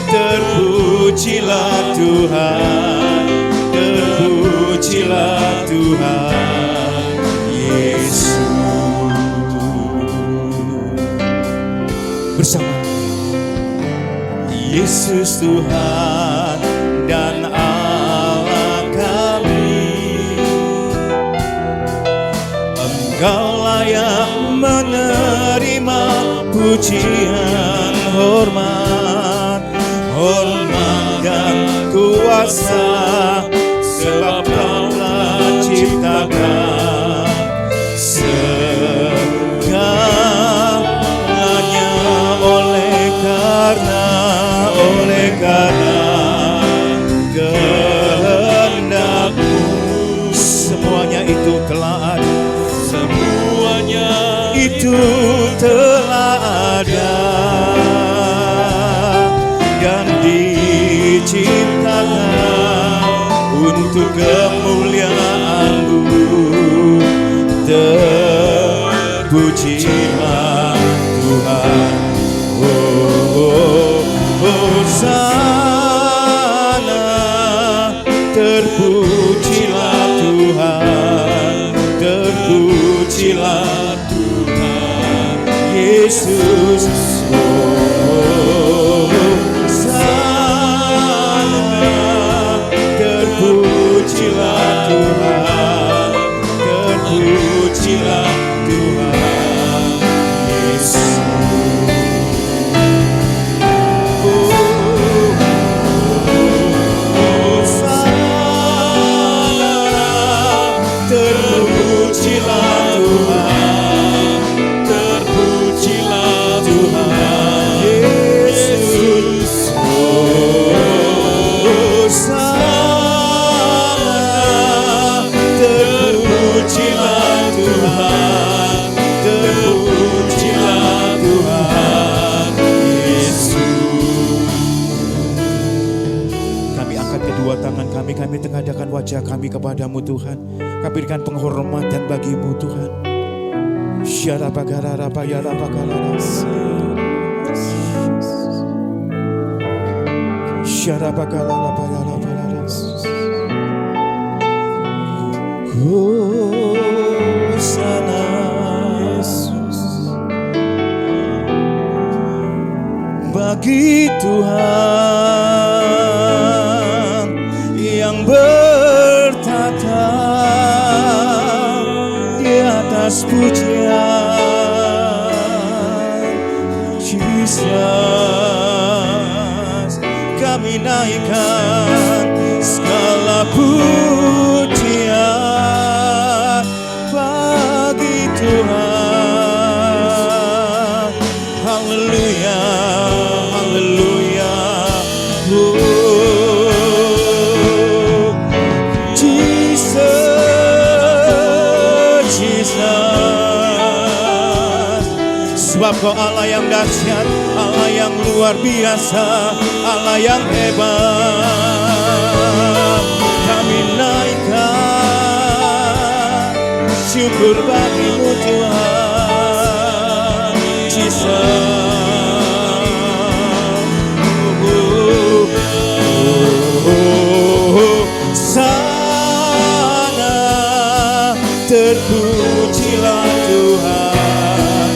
Terpujilah Tuhan, terpujilah Tuhan, Yesus. Bersama Yesus Tuhan dan Allah kami, Engkau layak menerima pujian, hormat dan kuasa, sebab Kau telah ciptakan segalanya. Oleh karena kehendak-Mu, semuanya itu telah ada. Semuanya itu telah ada dan diciptakan untuk kemuliaan-Mu. Terpujilah Tuhan. Hosana, terpujilah Tuhan, terpujilah Tuhan, Yesus. Hosana, terpujilah Tuhan, terpujilah Tuhan, Yesus. kami tengadakan wajah kami kepadamu Tuhan. Kami berikan penghormatan bagimu Tuhan. Hosana bagi Tuhan yang bertata di atas pujian. Jesus, kami naikkan segala pujian bagi Tuhan. Haleluya, haleluya. Oh, Jesus, Jesus. Sebab Kau Allah yang dahsyat, Allah yang luar biasa, Allah yang hebat. Kami naikkan syukur bagimu Tuhan. Jesus. Sana terpujilah Tuhan.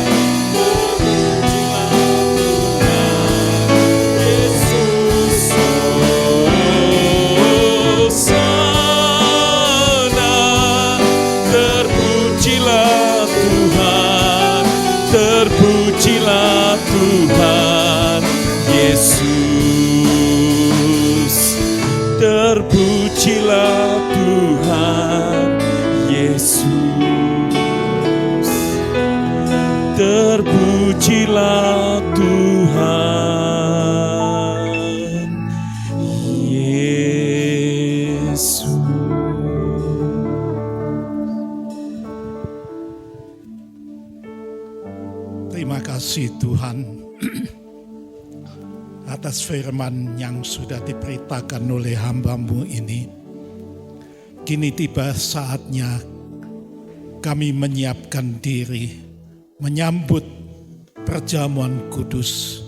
Yesus. Sana terpujilah Tuhan, terpujilah Tuhan Yesus, terpujilah Tuhan Yesus, terpujilah Tuhan Yesus. Terima kasih Tuhan atas firman yang sudah diberitakan oleh hamba-Mu ini. Kini tiba saatnya kami menyiapkan diri menyambut perjamuan kudus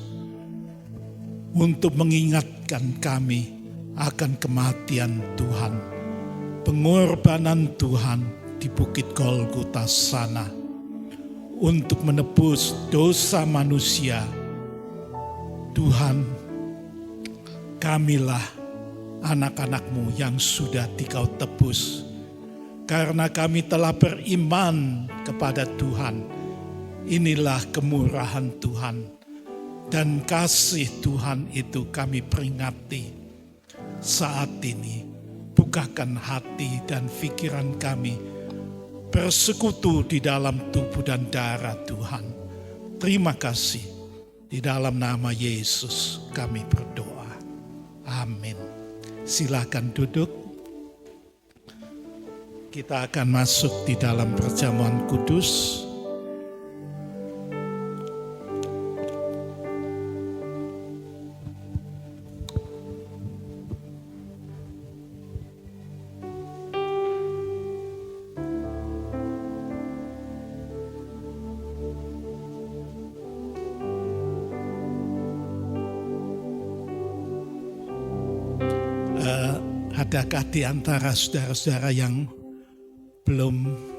untuk mengingatkan kami akan kematian Tuhan, pengorbanan Tuhan di Bukit Golgota sana untuk menebus dosa manusia. Tuhan, kamilah anak-anak-Mu yang sudah Dikau tebus. Karena kami telah beriman kepada Tuhan, inilah kemurahan Tuhan dan kasih Tuhan itu kami peringati. Saat ini, bukakan hati dan pikiran kami bersekutu di dalam tubuh dan darah Tuhan. Terima kasih. Di dalam nama Yesus kami berdoa. Amin. Silakan duduk. Kita akan masuk di dalam perjamuan kudus. Adakah di antara saudara-saudara yang belum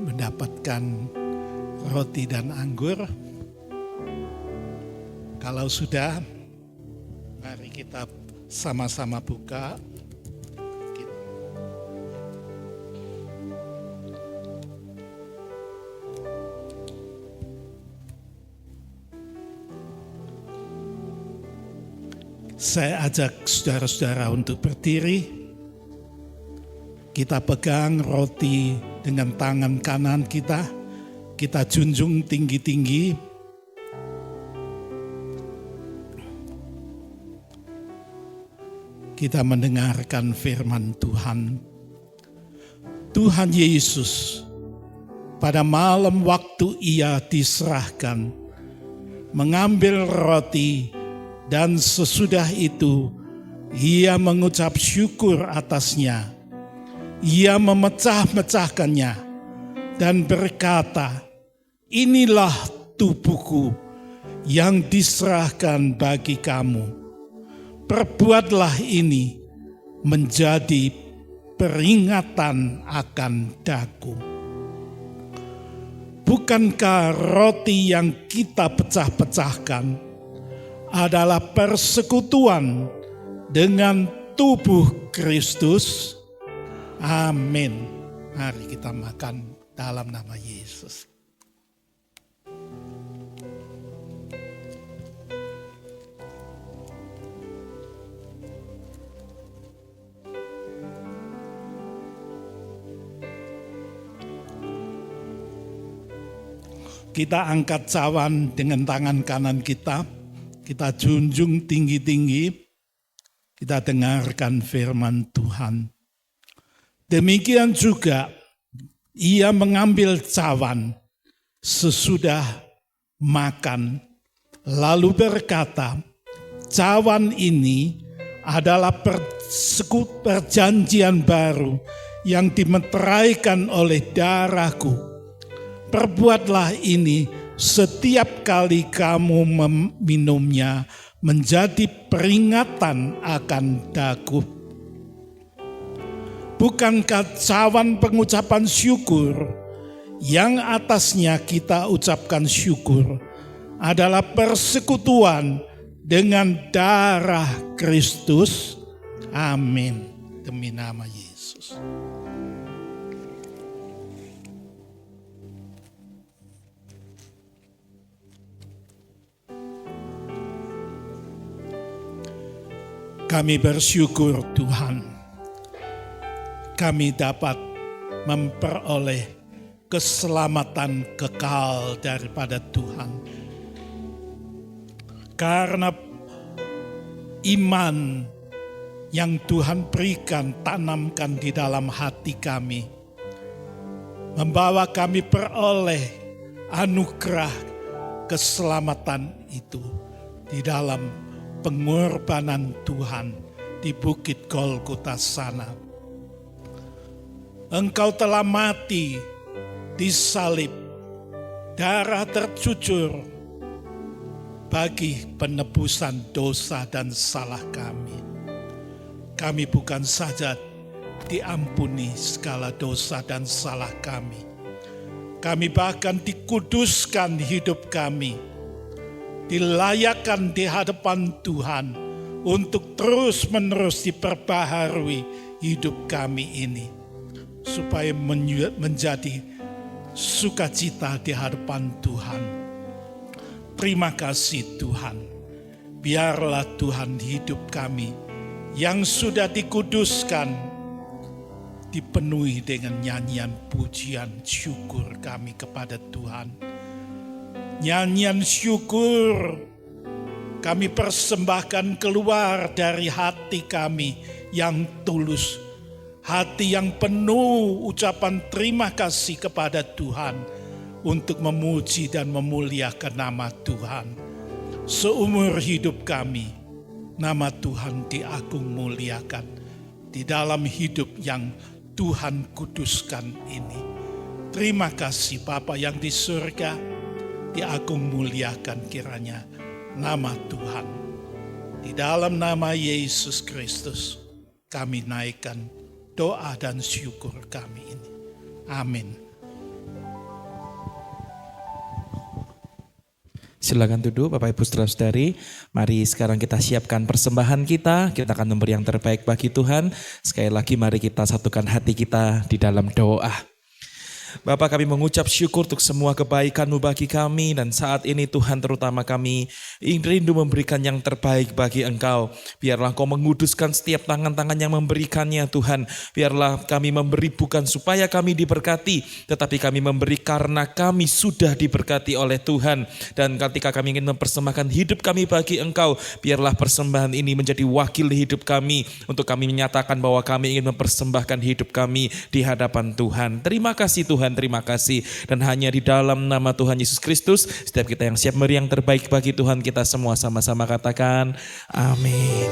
mendapatkan roti dan anggur? Kalau sudah, mari kita sama-sama buka. Saya ajak saudara-saudara untuk berdiri. Kita pegang roti dengan tangan kanan kita. Kita junjung tinggi-tinggi. Kita mendengarkan firman Tuhan. Tuhan Yesus pada malam waktu Ia diserahkan, mengambil roti dan sesudah itu Ia mengucap syukur atasnya. Ia memecah-mecahkannya dan berkata, inilah tubuhku yang diserahkan bagi kamu. Perbuatlah ini menjadi peringatan akan daku. Bukankah roti yang kita pecah-pecahkan adalah persekutuan dengan tubuh Kristus? Amin. Mari kita makan dalam nama Yesus. Kita angkat cawan dengan tangan kanan kita. Kita junjung tinggi-tinggi. Kita dengarkan firman Tuhan. Demikian juga ia mengambil cawan sesudah makan. Lalu berkata, cawan ini adalah perjanjian baru yang dimeteraikan oleh darahku. Perbuatlah ini setiap kali kamu meminumnya menjadi peringatan akan daku. Bukankah cawan pengucapan syukur yang atasnya kita ucapkan syukur adalah persekutuan dengan darah Kristus? Amin. Demi nama Yesus. Kami bersyukur Tuhan, kami dapat memperoleh keselamatan kekal daripada Tuhan. Karena iman yang Tuhan berikan, tanamkan di dalam hati kami, membawa kami peroleh anugerah keselamatan itu di dalam pengorbanan Tuhan di Bukit Golgota sana. Engkau telah mati di salib, darah tercucur bagi penebusan dosa dan salah kami. Kami bukan saja diampuni segala dosa dan salah kami, kami bahkan dikuduskan hidup kami, dilayakkan di hadapan Tuhan untuk terus-menerus diperbaharui hidup kami ini, supaya menjadi sukacita di hadapan Tuhan. Terima kasih Tuhan, biarlah Tuhan hidup kami yang sudah dikuduskan dipenuhi dengan nyanyian pujian syukur kami kepada Tuhan. Nyanyian syukur kami persembahkan keluar dari hati kami yang tulus, hati yang penuh ucapan terima kasih kepada Tuhan untuk memuji dan memuliakan nama Tuhan. Seumur hidup kami, nama Tuhan diagung muliakan di dalam hidup yang Tuhan kuduskan ini. Terima kasih Bapa yang di surga, diagung muliakan kiranya nama Tuhan. Di dalam nama Yesus Kristus kami naikkan doa dan syukur kami ini. Amin. Silakan duduk Bapak Ibu Saudara-saudari. Mari sekarang kita siapkan persembahan kita. Kita akan memberi yang terbaik bagi Tuhan. Sekali lagi mari kita satukan hati kita di dalam doa. Bapa, kami mengucap syukur untuk semua kebaikan-Mu bagi kami, dan saat ini Tuhan terutama kami rindu memberikan yang terbaik bagi Engkau. Biarlah Engkau menguduskan setiap tangan-tangan yang memberikannya Tuhan. Biarlah kami memberi bukan supaya kami diberkati, tetapi kami memberi karena kami sudah diberkati oleh Tuhan. Dan ketika kami ingin mempersembahkan hidup kami bagi Engkau, biarlah persembahan ini menjadi wakil hidup kami untuk kami menyatakan bahwa kami ingin mempersembahkan hidup kami di hadapan Tuhan. Terima kasih Tuhan. Terima kasih, dan hanya di dalam nama Tuhan Yesus Kristus setiap kita yang siap memberi yang terbaik bagi Tuhan, kita semua sama-sama katakan amin.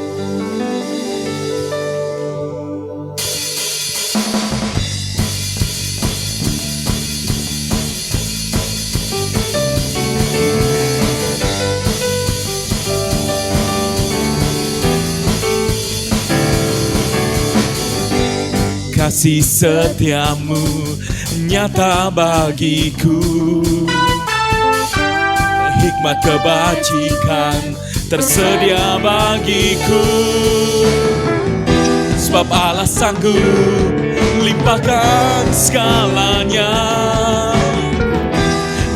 kasih setiamu nyata bagiku. Hikmat kebajikan tersedia bagiku. Sebab Allah sanggup limpahkan segalanya,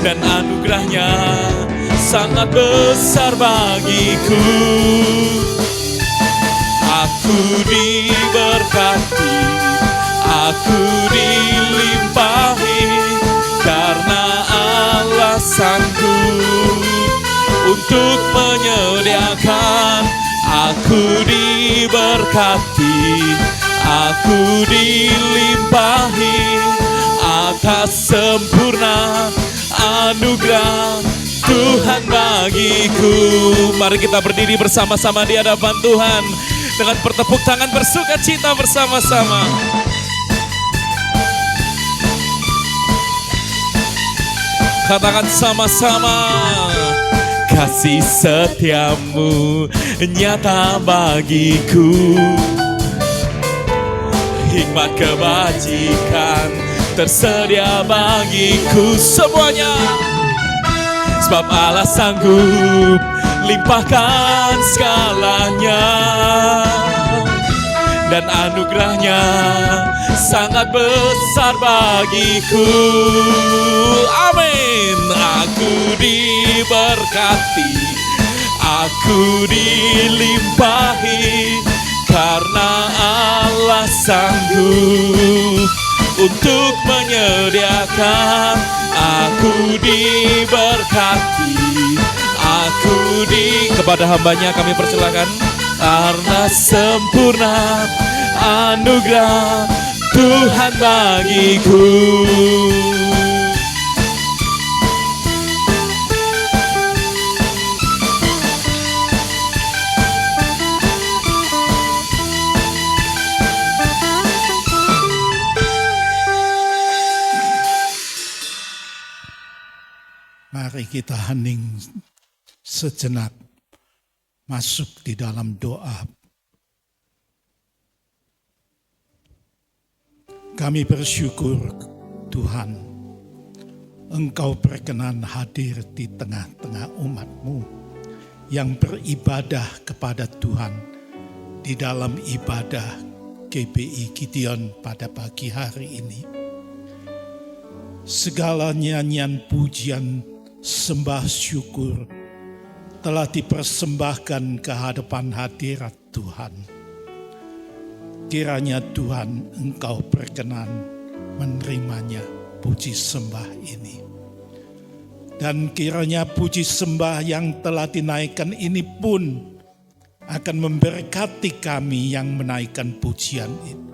dan anugerahnya sangat besar bagiku. Aku diberkati, aku dilimpahi, karena Allah sanggup untuk menyediakan. Aku diberkati, aku dilimpahi atas sempurna anugerah Tuhan bagiku. Mari kita berdiri bersama-sama di hadapan Tuhan dengan bertepuk tangan bersuka cita bersama-sama. Katakan sama-sama. Kasih setiamu nyata bagiku. Hikmat kebajikan tersedia bagiku semuanya. Sebab Allah sanggup limpahkan segalanya, dan anugerahnya sangat besar bagiku. Amin. Aku diberkati, aku dilimpahi, karena Allah sanggup untuk menyediakan. Aku diberkati, kepada hambanya kami persilakan. Karena sempurna anugerah Tuhan bagiku. Mari kita hening sejenak, masuk di dalam doa. Kami bersyukur Tuhan, Engkau berkenan hadir di tengah-tengah umat-Mu yang beribadah kepada Tuhan di dalam ibadah GBI Gideon pada pagi hari ini. Segala nyanyian pujian sembah syukur telah dipersembahkan ke hadapan hadirat Tuhan. Kiranya Tuhan Engkau berkenan menerimanya puji sembah ini. Dan kiranya puji sembah yang telah dinaikkan ini pun akan memberkati kami yang menaikkan pujian itu.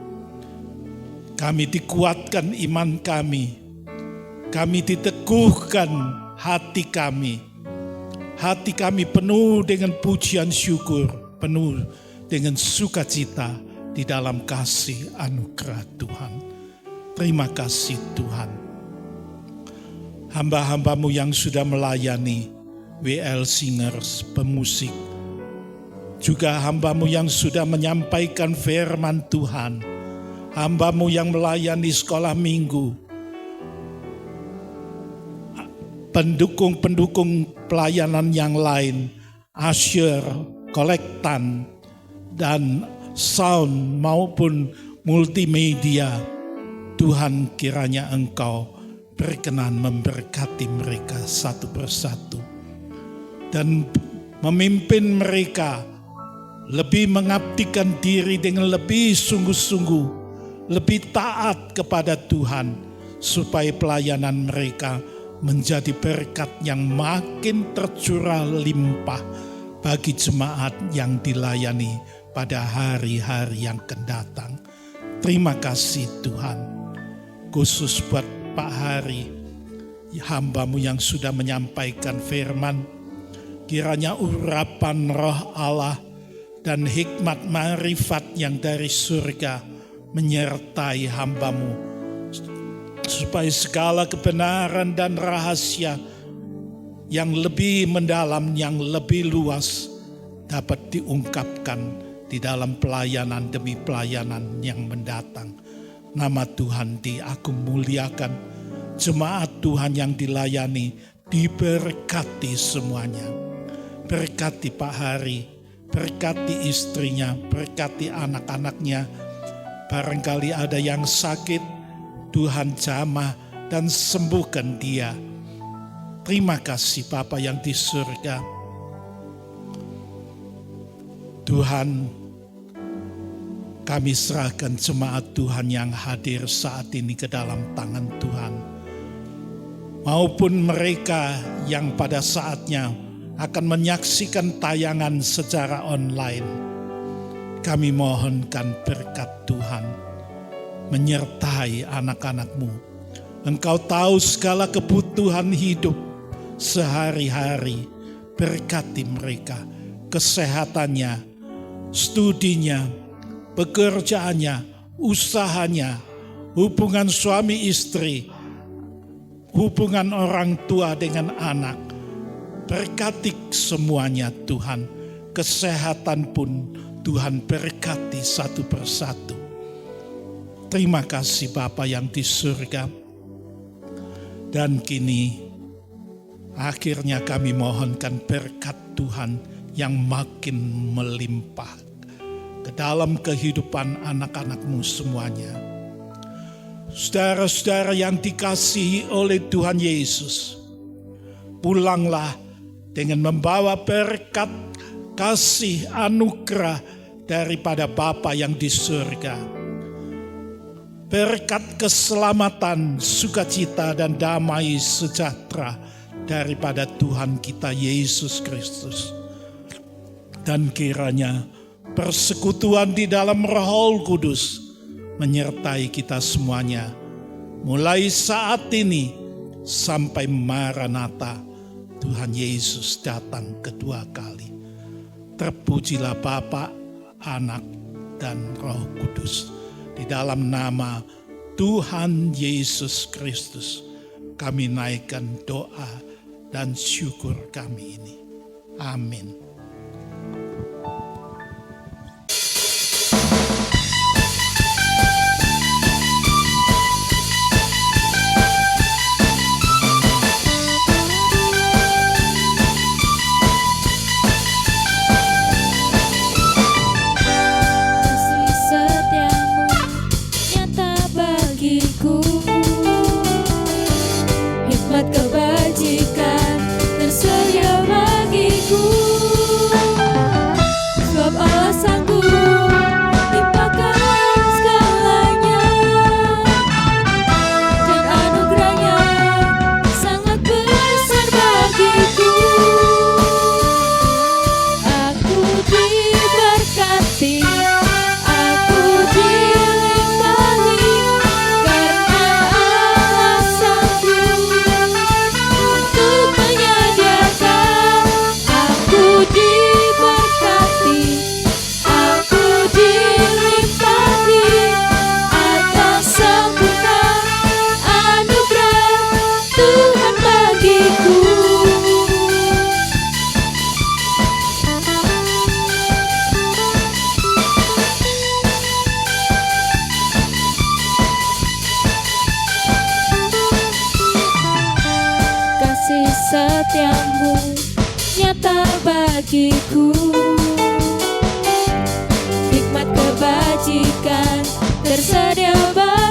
Kami dikuatkan iman kami diteguhkan hati kami penuh dengan pujian syukur, penuh dengan sukacita di dalam kasih anugerah Tuhan. Terima kasih Tuhan. Hamba-hambamu yang sudah melayani WL Singers, pemusik, juga hambamu yang sudah menyampaikan firman Tuhan, hambamu yang melayani sekolah minggu, pendukung-pendukung pelayanan yang lain, usher, kolektan, dan sound maupun multimedia. Tuhan kiranya Engkau berkenan memberkati mereka satu persatu dan memimpin mereka lebih mengabdikan diri dengan lebih sungguh-sungguh, lebih taat kepada Tuhan, supaya pelayanan mereka menjadi berkat yang makin tercurah limpah bagi jemaat yang dilayani pada hari-hari yang akan datang. Terima kasih Tuhan, khusus buat Pak Hari, hamba-Mu yang sudah menyampaikan firman. Kiranya urapan roh Allah dan hikmat marifat yang dari surga menyertai hamba-Mu, supaya segala kebenaran dan rahasia yang lebih mendalam, yang lebih luas dapat diungkapkan di dalam pelayanan demi pelayanan yang mendatang. Nama Tuhan aku muliakan. Jemaat Tuhan yang dilayani diberkati semuanya. Berkati Pak Hari, berkati istrinya, berkati anak-anaknya. Barangkali ada yang sakit, Tuhan jamah dan sembuhkan dia. Terima kasih Bapa yang di surga. Tuhan, kami serahkan jemaat Tuhan yang hadir saat ini ke dalam tangan Tuhan. Maupun mereka yang pada saatnya akan menyaksikan tayangan secara online. Kami mohonkan berkat Tuhan menyertai anak-anak-Mu. Engkau tahu segala kebutuhan hidup sehari-hari. Berkati mereka, kesehatannya, studinya, pekerjaannya, usahanya, hubungan suami istri, hubungan orang tua dengan anak. Berkati semuanya Tuhan. Kesehatan pun Tuhan berkati satu persatu. Terima kasih Bapa yang di surga. Dan kini akhirnya kami mohonkan berkat Tuhan yang makin melimpah ke dalam kehidupan anak-anak-Mu semuanya. Saudara-saudara yang dikasihi oleh Tuhan Yesus, pulanglah dengan membawa berkat, kasih, anugerah daripada Bapa yang di surga. Berkat keselamatan, sukacita dan damai sejahtera daripada Tuhan kita Yesus Kristus. Dan kiranya persekutuan di dalam Roh Kudus menyertai kita semuanya mulai saat ini sampai Maranatha, Tuhan Yesus datang kedua kali. Terpujilah Bapa, Anak, dan Roh Kudus. Di dalam nama Tuhan Yesus Kristus kami naikkan doa dan syukur kami ini. Amin. Hikmat kebajikan tersedia bagiku. Sebab Allah sanggup limpahkan segalanya, dan anugerahnya sangat besar bagiku. Aku diberkati, aku dilimpahi, karena Allah sanggup untuk menyediakan. Aku diberkati, aku dilimpahi atas sempurna anugerah Tuhan bagiku. Kasih setiamu nyata bagiku. Hikmat kebajikan tersedia bagiku.